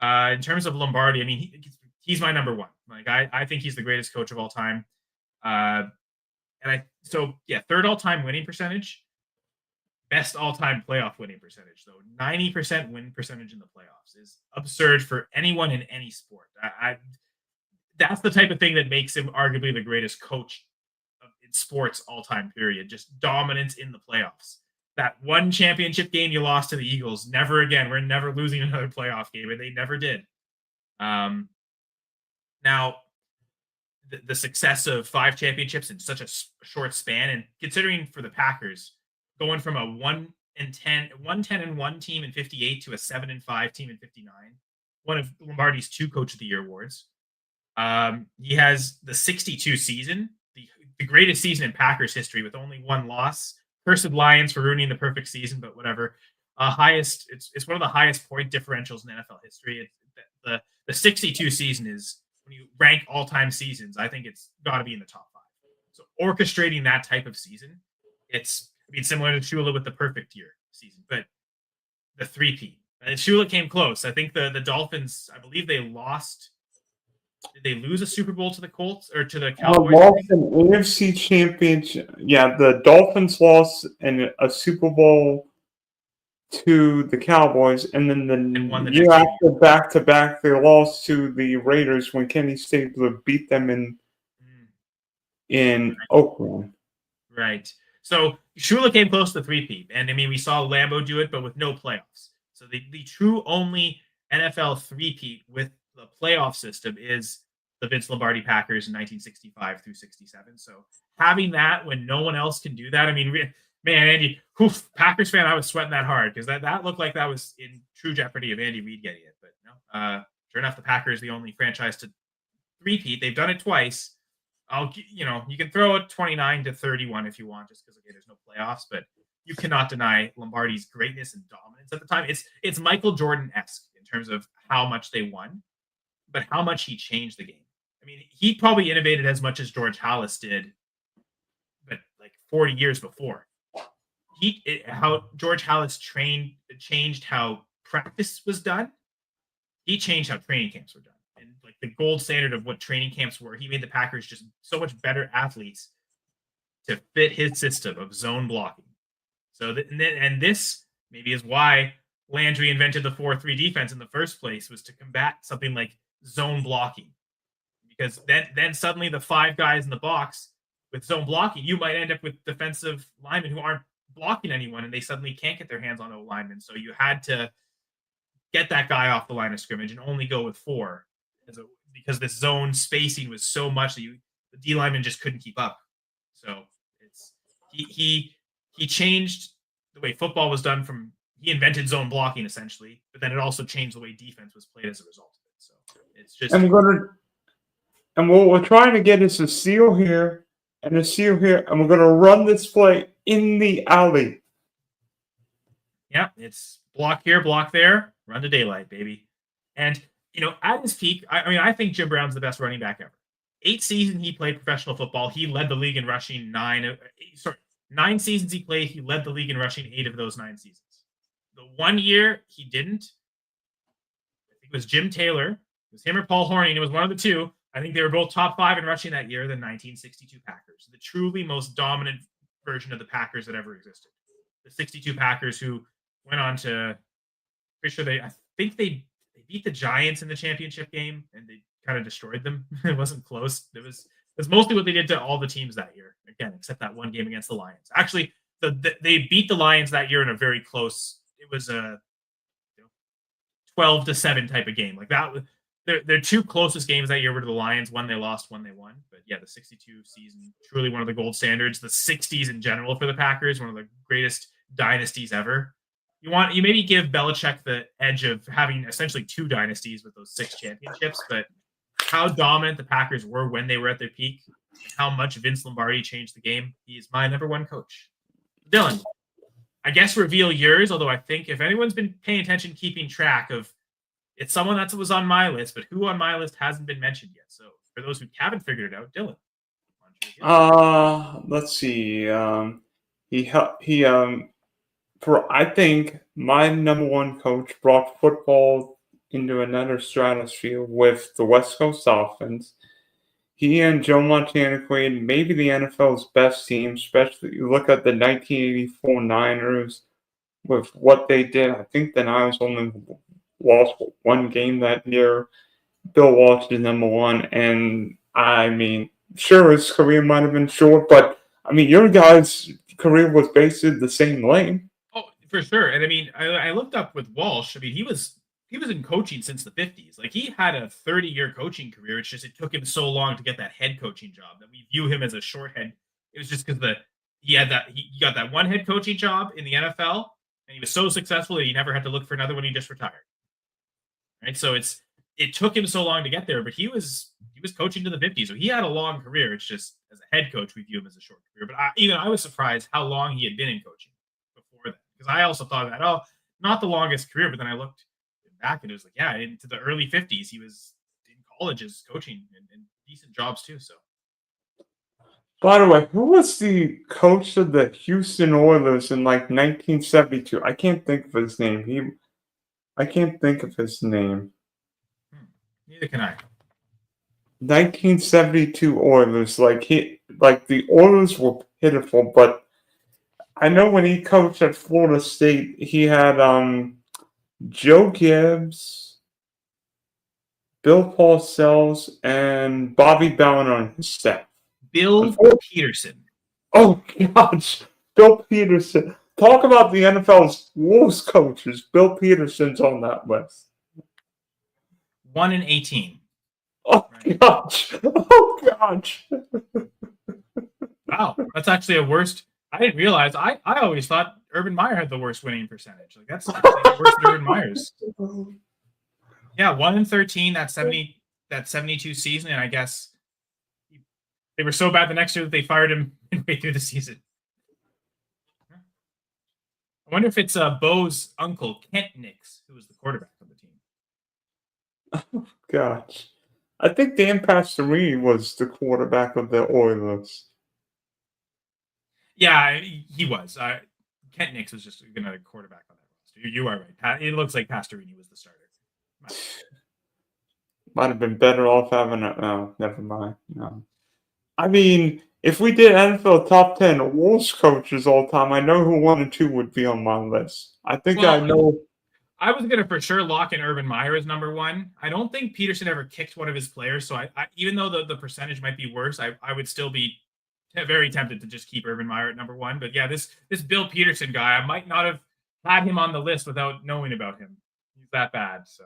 In terms of Lombardi, I mean, he's my number 1. Like I think he's the greatest coach of all time. So 3rd all-time winning percentage, best all-time playoff winning percentage. Though 90% win percentage in the playoffs is absurd for anyone in any sport. That's the type of thing that makes him arguably the greatest coach in sports all-time period. Just dominance in the playoffs. That one championship game you lost to the Eagles, never again. We're never losing another playoff game, and they never did. Now, the success of 5 championships in such a short span, and considering for the Packers, going from a 1-10-1 team in 58 to a 7-5 team in 59, one of Lombardi's 2 Coach of the Year awards. He has the 62 season, the greatest season in Packers history with only 1 loss. Cursed Lions for ruining the perfect season, but whatever. It's one of the highest point differentials in NFL history. The 62 season is, when you rank all-time seasons, I think it's got to be in the top 5. So orchestrating that type of season, similar to Shula with the perfect year season, but the 3-peat. And Shula came close. I think the Dolphins, I believe they lost. Did they lose a Super Bowl to the Colts or to the Cowboys? Lost an NFC championship. Yeah, the Dolphins lost in a Super Bowl to the Cowboys, and then the year after, back-to-back, they lost to the Raiders when Kenny Stabler beat them in Oakland. Right. So Shula came close to 3-peat, and I mean we saw Lambeau do it, but with no playoffs. So the true only NFL 3-peat with the playoff system is the Vince Lombardi Packers in 1965 through 67. So having that when no one else can do that, I mean, man, Andy, Packers fan, I was sweating that hard because that looked like that was in true jeopardy of Andy Reid getting it. But no, sure enough, the Packers the only franchise to 3-peat. They've done it twice. You can throw it 29-31 if you want, just because there's no playoffs, but you cannot deny Lombardi's greatness and dominance at the time. It's Michael Jordan-esque in terms of how much they won. but how much he changed the game. I mean, he probably innovated as much as George Halas did, but like 40 years before. How George Halas changed how practice was done. He changed how training camps were done, and like the gold standard of what training camps were. He made the Packers just so much better athletes to fit his system of zone blocking. So this maybe is why Landry invented the 4-3 defense in the first place, was to combat something like zone blocking. Because then suddenly the 5 guys in the box with zone blocking, you might end up with defensive linemen who aren't blocking anyone, and they suddenly can't get their hands on O linemen. So you had to get that guy off the line of scrimmage and only go with 4, because this zone spacing was so much that the D lineman just couldn't keep up. So he changed the way football was done. He invented zone blocking essentially, but then it also changed the way defense was played as a result of it. So it's just and what we're trying to get is a seal here and a seal here, and we're gonna run this play in the alley. Yeah, it's block here, block there, run to daylight, baby. And at his peak, I think Jim Brown's the best running back ever. 8 seasons he played professional football. He led the league in rushing 9 seasons he played. He led the league in rushing 8 of those 9 seasons. The 1 year he didn't, I think it was Jim Taylor. It was him or Paul Hornung. It was one of the two. I think they were both top 5 in rushing that year, the 1962 Packers. The truly most dominant version of the Packers that ever existed. The 62 Packers who went on to, pretty sure I think they beat the Giants in the championship game, and they kind of destroyed them. It wasn't close. It was mostly what they did to all the teams that year, again, except that one game against the Lions. Actually, they beat the Lions that year in a very close, it was a 12-7 type of game. Like that, their 2 closest games that year were to the Lions. One they lost, one they won. But yeah, the 62 season, truly one of the gold standards. The 60s in general for the Packers, one of the greatest dynasties ever. You maybe give Belichick the edge of having essentially 2 dynasties with those 6 championships, but how dominant the Packers were when they were at their peak, and how much Vince Lombardi changed the game. He is my number 1 coach. Dylan, I guess reveal yours, although I think if anyone's been paying attention, keeping track of, it's someone that was on my list, but who on my list hasn't been mentioned yet. So for those who haven't figured it out, Dylan. Let's see. I think my number 1 coach brought football into another stratosphere with the West Coast offense. He and Joe Montana created maybe the NFL's best team, especially you look at the 1984 Niners with what they did. I think the Niners only lost 1 game that year. Bill Walsh is number 1, and I mean, sure, his career might have been short, but I mean, your guy's career was basically the same lane. Oh, for sure. And I mean, I looked up with Walsh. I mean, he was in coaching since the 50s. Like, he had a 30-year coaching career. It's just it took him so long to get that head coaching job that we view him as a short head. It was just because he got that 1 head coaching job in the NFL, and he was so successful that he never had to look for another when he just retired. Right? So it took him so long to get there, but he was coaching to the 50s, so he had a long career. It's just as a head coach, we view him as a short career. But I was surprised how long he had been in coaching before that, because I also thought that not the longest career, but then I looked back and it was like, yeah, into the early 50s, he was in colleges coaching and decent jobs too. So, by the way, who was the coach of the Houston Oilers in like 1972? I can't think of his name. I can't think of his name. Neither can I. 1972 Oilers, the Oilers were pitiful, but I know when he coached at Florida State, he had Joe Gibbs, Bill Parcells, and Bobby Bowden on his staff. Bill Peterson. Oh gosh, Bill Peterson. Talk about the NFL's worst coaches. Bill Peterson's on that list. 1-18. Oh gosh! Oh gosh! Wow, that's actually a worst. I didn't realize. I always thought Urban Meyer had the worst winning percentage. Like, that's actually worse than Urban Meyer's. Yeah, 1-13. That 72 season, and I guess they were so bad the next year that they fired him midway through the season. I wonder if it's Bo's uncle, Kent Nix, who was the quarterback of the team. gosh. I think Dan Pastorini was the quarterback of the Oilers. Yeah, he was. Kent Nix was just another quarterback on that roster. You are right. It looks like Pastorini was the starter. Might have been better off having a. Oh, never mind. No. I mean, if we did NFL top 10 Wolves coaches all time, I know who 1 and 2 would be on my list. I think I Well, know. I was gonna for sure lock in Urban Meyer as number one. I don't think Peterson ever kicked one of his players, so I even though the percentage might be worse, I would still be very tempted to just keep Urban Meyer at number one. But yeah, this Bill Peterson guy, I might not have had him on the list without knowing about him. He's that bad. So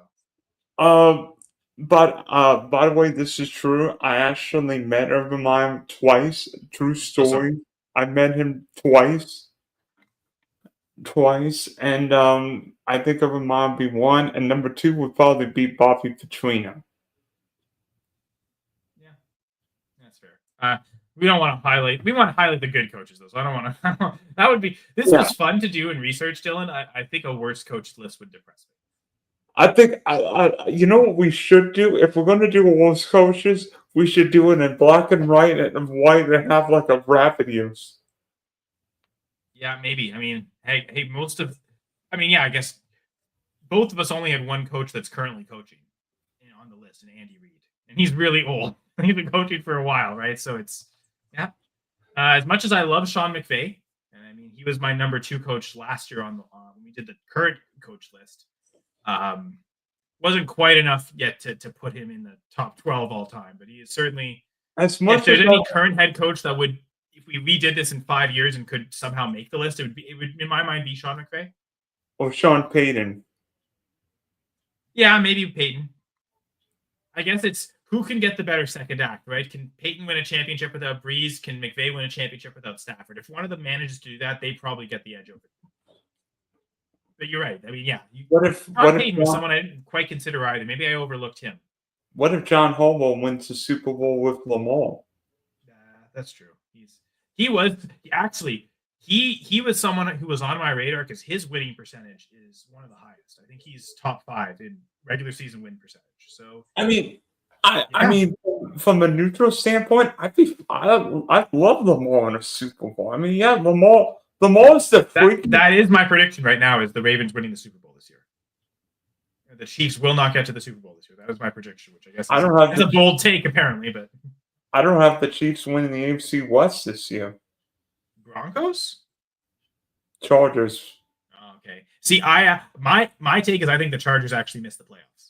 Um, by the way, this is true. I actually met Urban Meyer twice. True awesome. story. I met him twice, and I think Urban Meyer would be one, and number two would probably be Bobby Petrino. Yeah, that's fair. We don't want to highlight. We want to highlight the good coaches, though. So I don't want to. That would be. This Yeah. was fun to do and research, Dylan. I think a worse coach list would depress me. I think you know what we should do if we're going to do Wolves coaches, we should do it in black and white and have like a rapid use. Yeah, maybe. I mean, hey, yeah, I guess both of us only had one coach that's currently coaching on the list, and Andy Reid, and he's really old. He's been coaching for a while, right? So it's yeah. As much as I love Sean McVay, and I mean, he was my number 2 coach last year on the when we did the current coach list. Wasn't quite enough yet to put him in the top 12 all time, but he is certainly. As much if there's as any current head coach that would, if we redid this in 5 years and could somehow make the list, it would in my mind be Sean McVay or Sean Payton. Yeah, maybe Peyton. I guess it's who can get the better second act, right? Can Peyton win a championship without Breeze? Can McVay win a championship without Stafford? If one of them manages to do that, they probably get the edge over. But you're right. I mean, yeah. Peyton was someone I didn't quite consider either. Maybe I overlooked him. What if John Harbaugh wins the Super Bowl with Lamar? That's true. He was someone who was on my radar because his winning percentage is one of the highest. I think he's top 5 in regular season win percentage. So I mean, from a neutral standpoint, I love Lamar in a Super Bowl. I mean, yeah, Lamar's the freak. That is my prediction right now: is the Ravens winning the Super Bowl this year. The Chiefs will not get to the Super Bowl this year. That is my prediction, which I guess is a bold take, apparently. But I don't have the Chiefs winning the AFC West this year. Broncos, Chargers. Okay. See, my take is I think the Chargers actually missed the playoffs.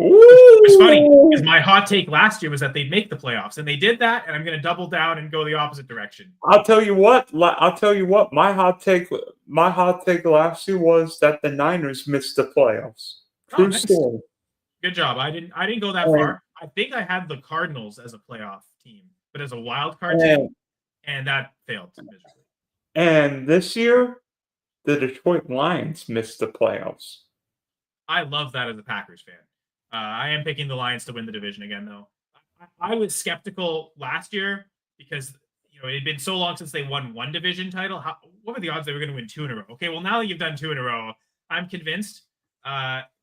Ooh. It's funny because my hot take last year was that they'd make the playoffs, and they did that. And I'm going to double down and go the opposite direction. I'll tell you what. My hot take last year was that the Niners missed the playoffs. True story. Good job. I didn't go that far. I think I had the Cardinals as a playoff team, but as a wild card team, and that failed miserably. And this year, the Detroit Lions missed the playoffs. I love that as a Packers fan. I am picking the Lions to win the division again, though. I was skeptical last year because it had been so long since they won one division title. What were the odds they were going to win 2 in a row? Okay, well now that you've done 2 in a row, I'm convinced.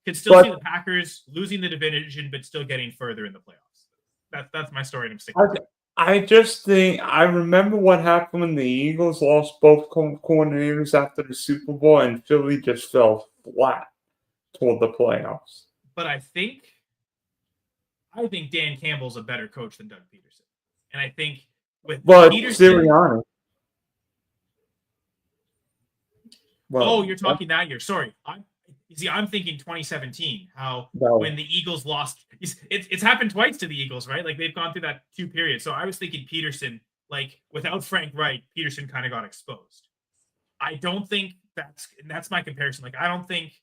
Could still see the Packers losing the division, but still getting further in the playoffs. That's my story, and I'm sticking with it. I just think I remember what happened when the Eagles lost both coordinators after the Super Bowl, and Philly just fell flat toward the playoffs. But I think Dan Campbell's a better coach than Doug Peterson, and I think with Peterson. Sirianni. Well, you're talking that year. Sorry, I'm thinking 2017. When the Eagles lost, it's happened twice to the Eagles, right? Like they've gone through that 2 periods. So I was thinking Peterson, like without Frank Wright, Peterson kind of got exposed. I don't think that's my comparison. Like I think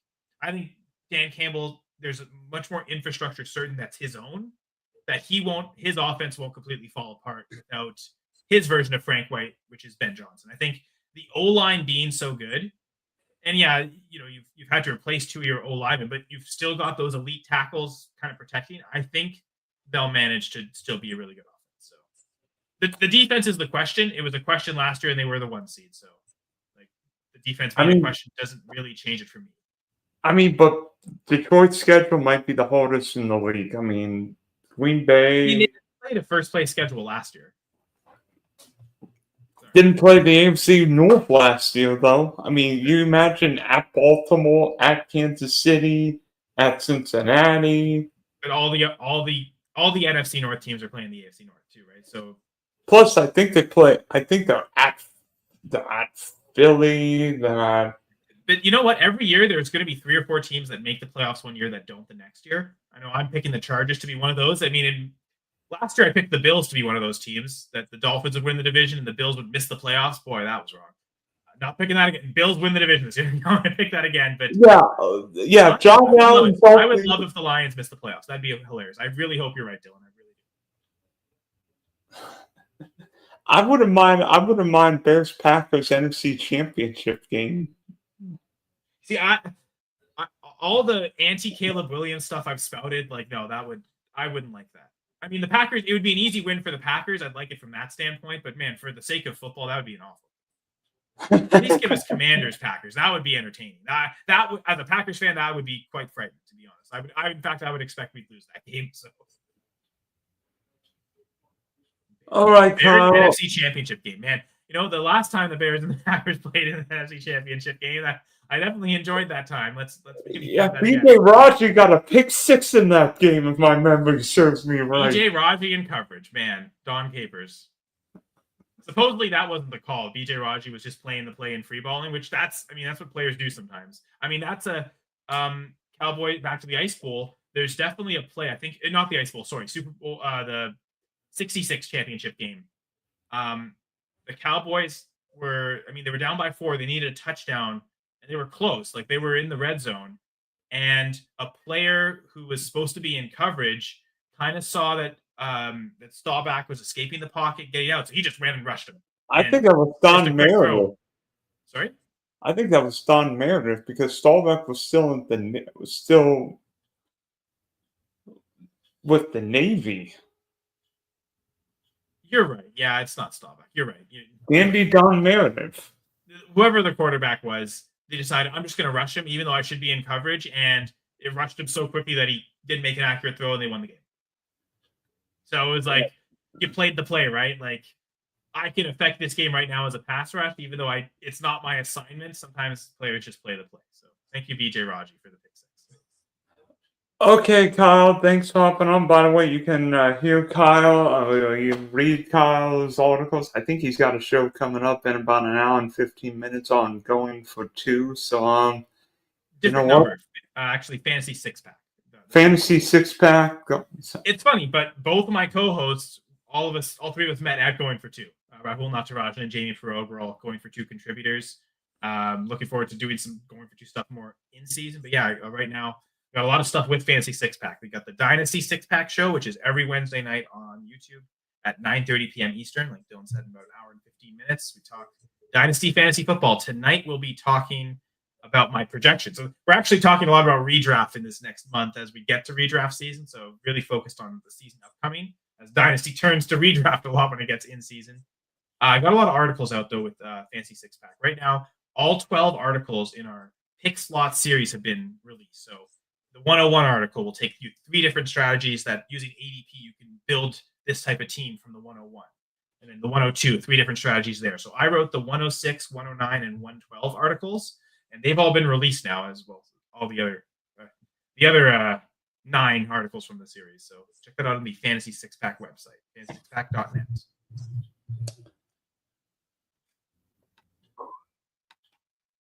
Dan Campbell, there's a much more infrastructure certain that's his own, that his offense won't completely fall apart without his version of Frank Wright, which is Ben Johnson. I think the O-line being so good. And yeah, you've had to replace 2 of your O-linemen, but you've still got those elite tackles kind of protecting. I think they'll manage to still be a really good offense. So the defense is the question. It was a question last year, and they were the 1 seed. So like the defense being a question doesn't really change it for me. I mean, but Detroit's schedule might be the hardest in the league. I mean, Green Bay They played a first place schedule last year. didn't play the AFC North last year, though. I mean, you imagine at Baltimore, at Kansas City, at Cincinnati. But all the NFC North teams are playing the AFC North too, right? So Plus, I think they play. I think they're at Philly. They're at. But you know what? Every year there's going to be 3 or 4 teams that make the playoffs one year that don't the next year. I know I'm picking the Chargers to be one of those. I mean, last year I picked the Bills to be one of those teams that the Dolphins would win the division and the Bills would miss the playoffs. Boy, that was wrong. Not picking that again. Bills win the division this year. I'm going to pick that again. But yeah. John Allen. I would love if the Lions missed the playoffs. That'd be hilarious. I really hope you're right, Dylan. I really do. I wouldn't mind Bears Packers NFC Championship game. See, I all the anti Caleb Williams stuff I've spouted, like, no, I wouldn't like that. I mean, the Packers, it would be an easy win for the Packers. I'd like it from that standpoint, but man, for the sake of football, that would be an awful. At least give us Commanders Packers. That would be entertaining. That would, as a Packers fan, that would be quite frightening, to be honest. In fact, I would expect we'd lose that game. So. All right, Bears Kyle. NFC Championship game, man. You know, the last time the Bears and the Packers played in the NFC Championship game, I definitely enjoyed that time. Let's BJ Raji got a pick 6 in that game, if my memory serves me right. BJ Raji in coverage, man. Don Capers. Supposedly that wasn't the call. BJ Raji was just playing the play in free balling, which that's what players do sometimes. I mean, that's a Cowboy back to the Ice Bowl. There's definitely a play. I think not the Ice Bowl. Sorry, Super Bowl. The 66 championship game. The Cowboys they were down by 4. They needed a touchdown, and they were close. Like, they were in the red zone, and a player who was supposed to be in coverage kind of saw that that Staubach was escaping the pocket, getting out, so he just ran and rushed him. I think that was Don Meredith. Sorry? I think that was Don Meredith because Staubach was still with the Navy. You're right. Yeah, it's not Staubach. You're right. Andy Don Meredith. Whoever the quarterback was, they decided, I'm just going to rush him, even though I should be in coverage, and it rushed him so quickly that he didn't make an accurate throw, and they won the game. So it was like, you played the play, right? Like, I can affect this game right now as a pass rush, even though it's not my assignment. Sometimes players just play the play. So thank you, BJ Raji, for the pick 6. Okay, Kyle, thanks for hopping on. By the way, you can hear Kyle, you read Kyle's articles. I think he's got a show coming up in about an hour and 15 minutes on Going for Two. So, different number. Actually, Fantasy Six Pack. Fantasy Six Pack. It's funny, but both of my co-hosts, all 3 of us met at Going for Two. Rahul Natarajan and Jamie Farog were all Going for Two contributors. Looking forward to doing some Going for Two stuff more in season. But yeah, right now, got a lot of stuff with Fantasy Six Pack. We got the Dynasty Six Pack show, which is every Wednesday night on YouTube at 9:30 p.m. Eastern. Like Dylan said, in about an hour and 15 minutes. We talk Dynasty Fantasy Football. Tonight we'll be talking about my projections. So we're actually talking a lot about redraft in this next month as we get to redraft season. So really focused on the season upcoming as Dynasty turns to redraft a lot when it gets in season. I got a lot of articles out though with Fantasy Six Pack. Right now, all 12 articles in our pick slot series have been released. So the 101 article will take you 3 different strategies that using ADP you can build this type of team from the 101. And then the 102, 3 different strategies there. So I wrote the 106, 109, and 112 articles, and they've all been released now as well. All the other 9 articles from the series. So check that out on the Fantasy Six Pack website, fantasysixpack.net.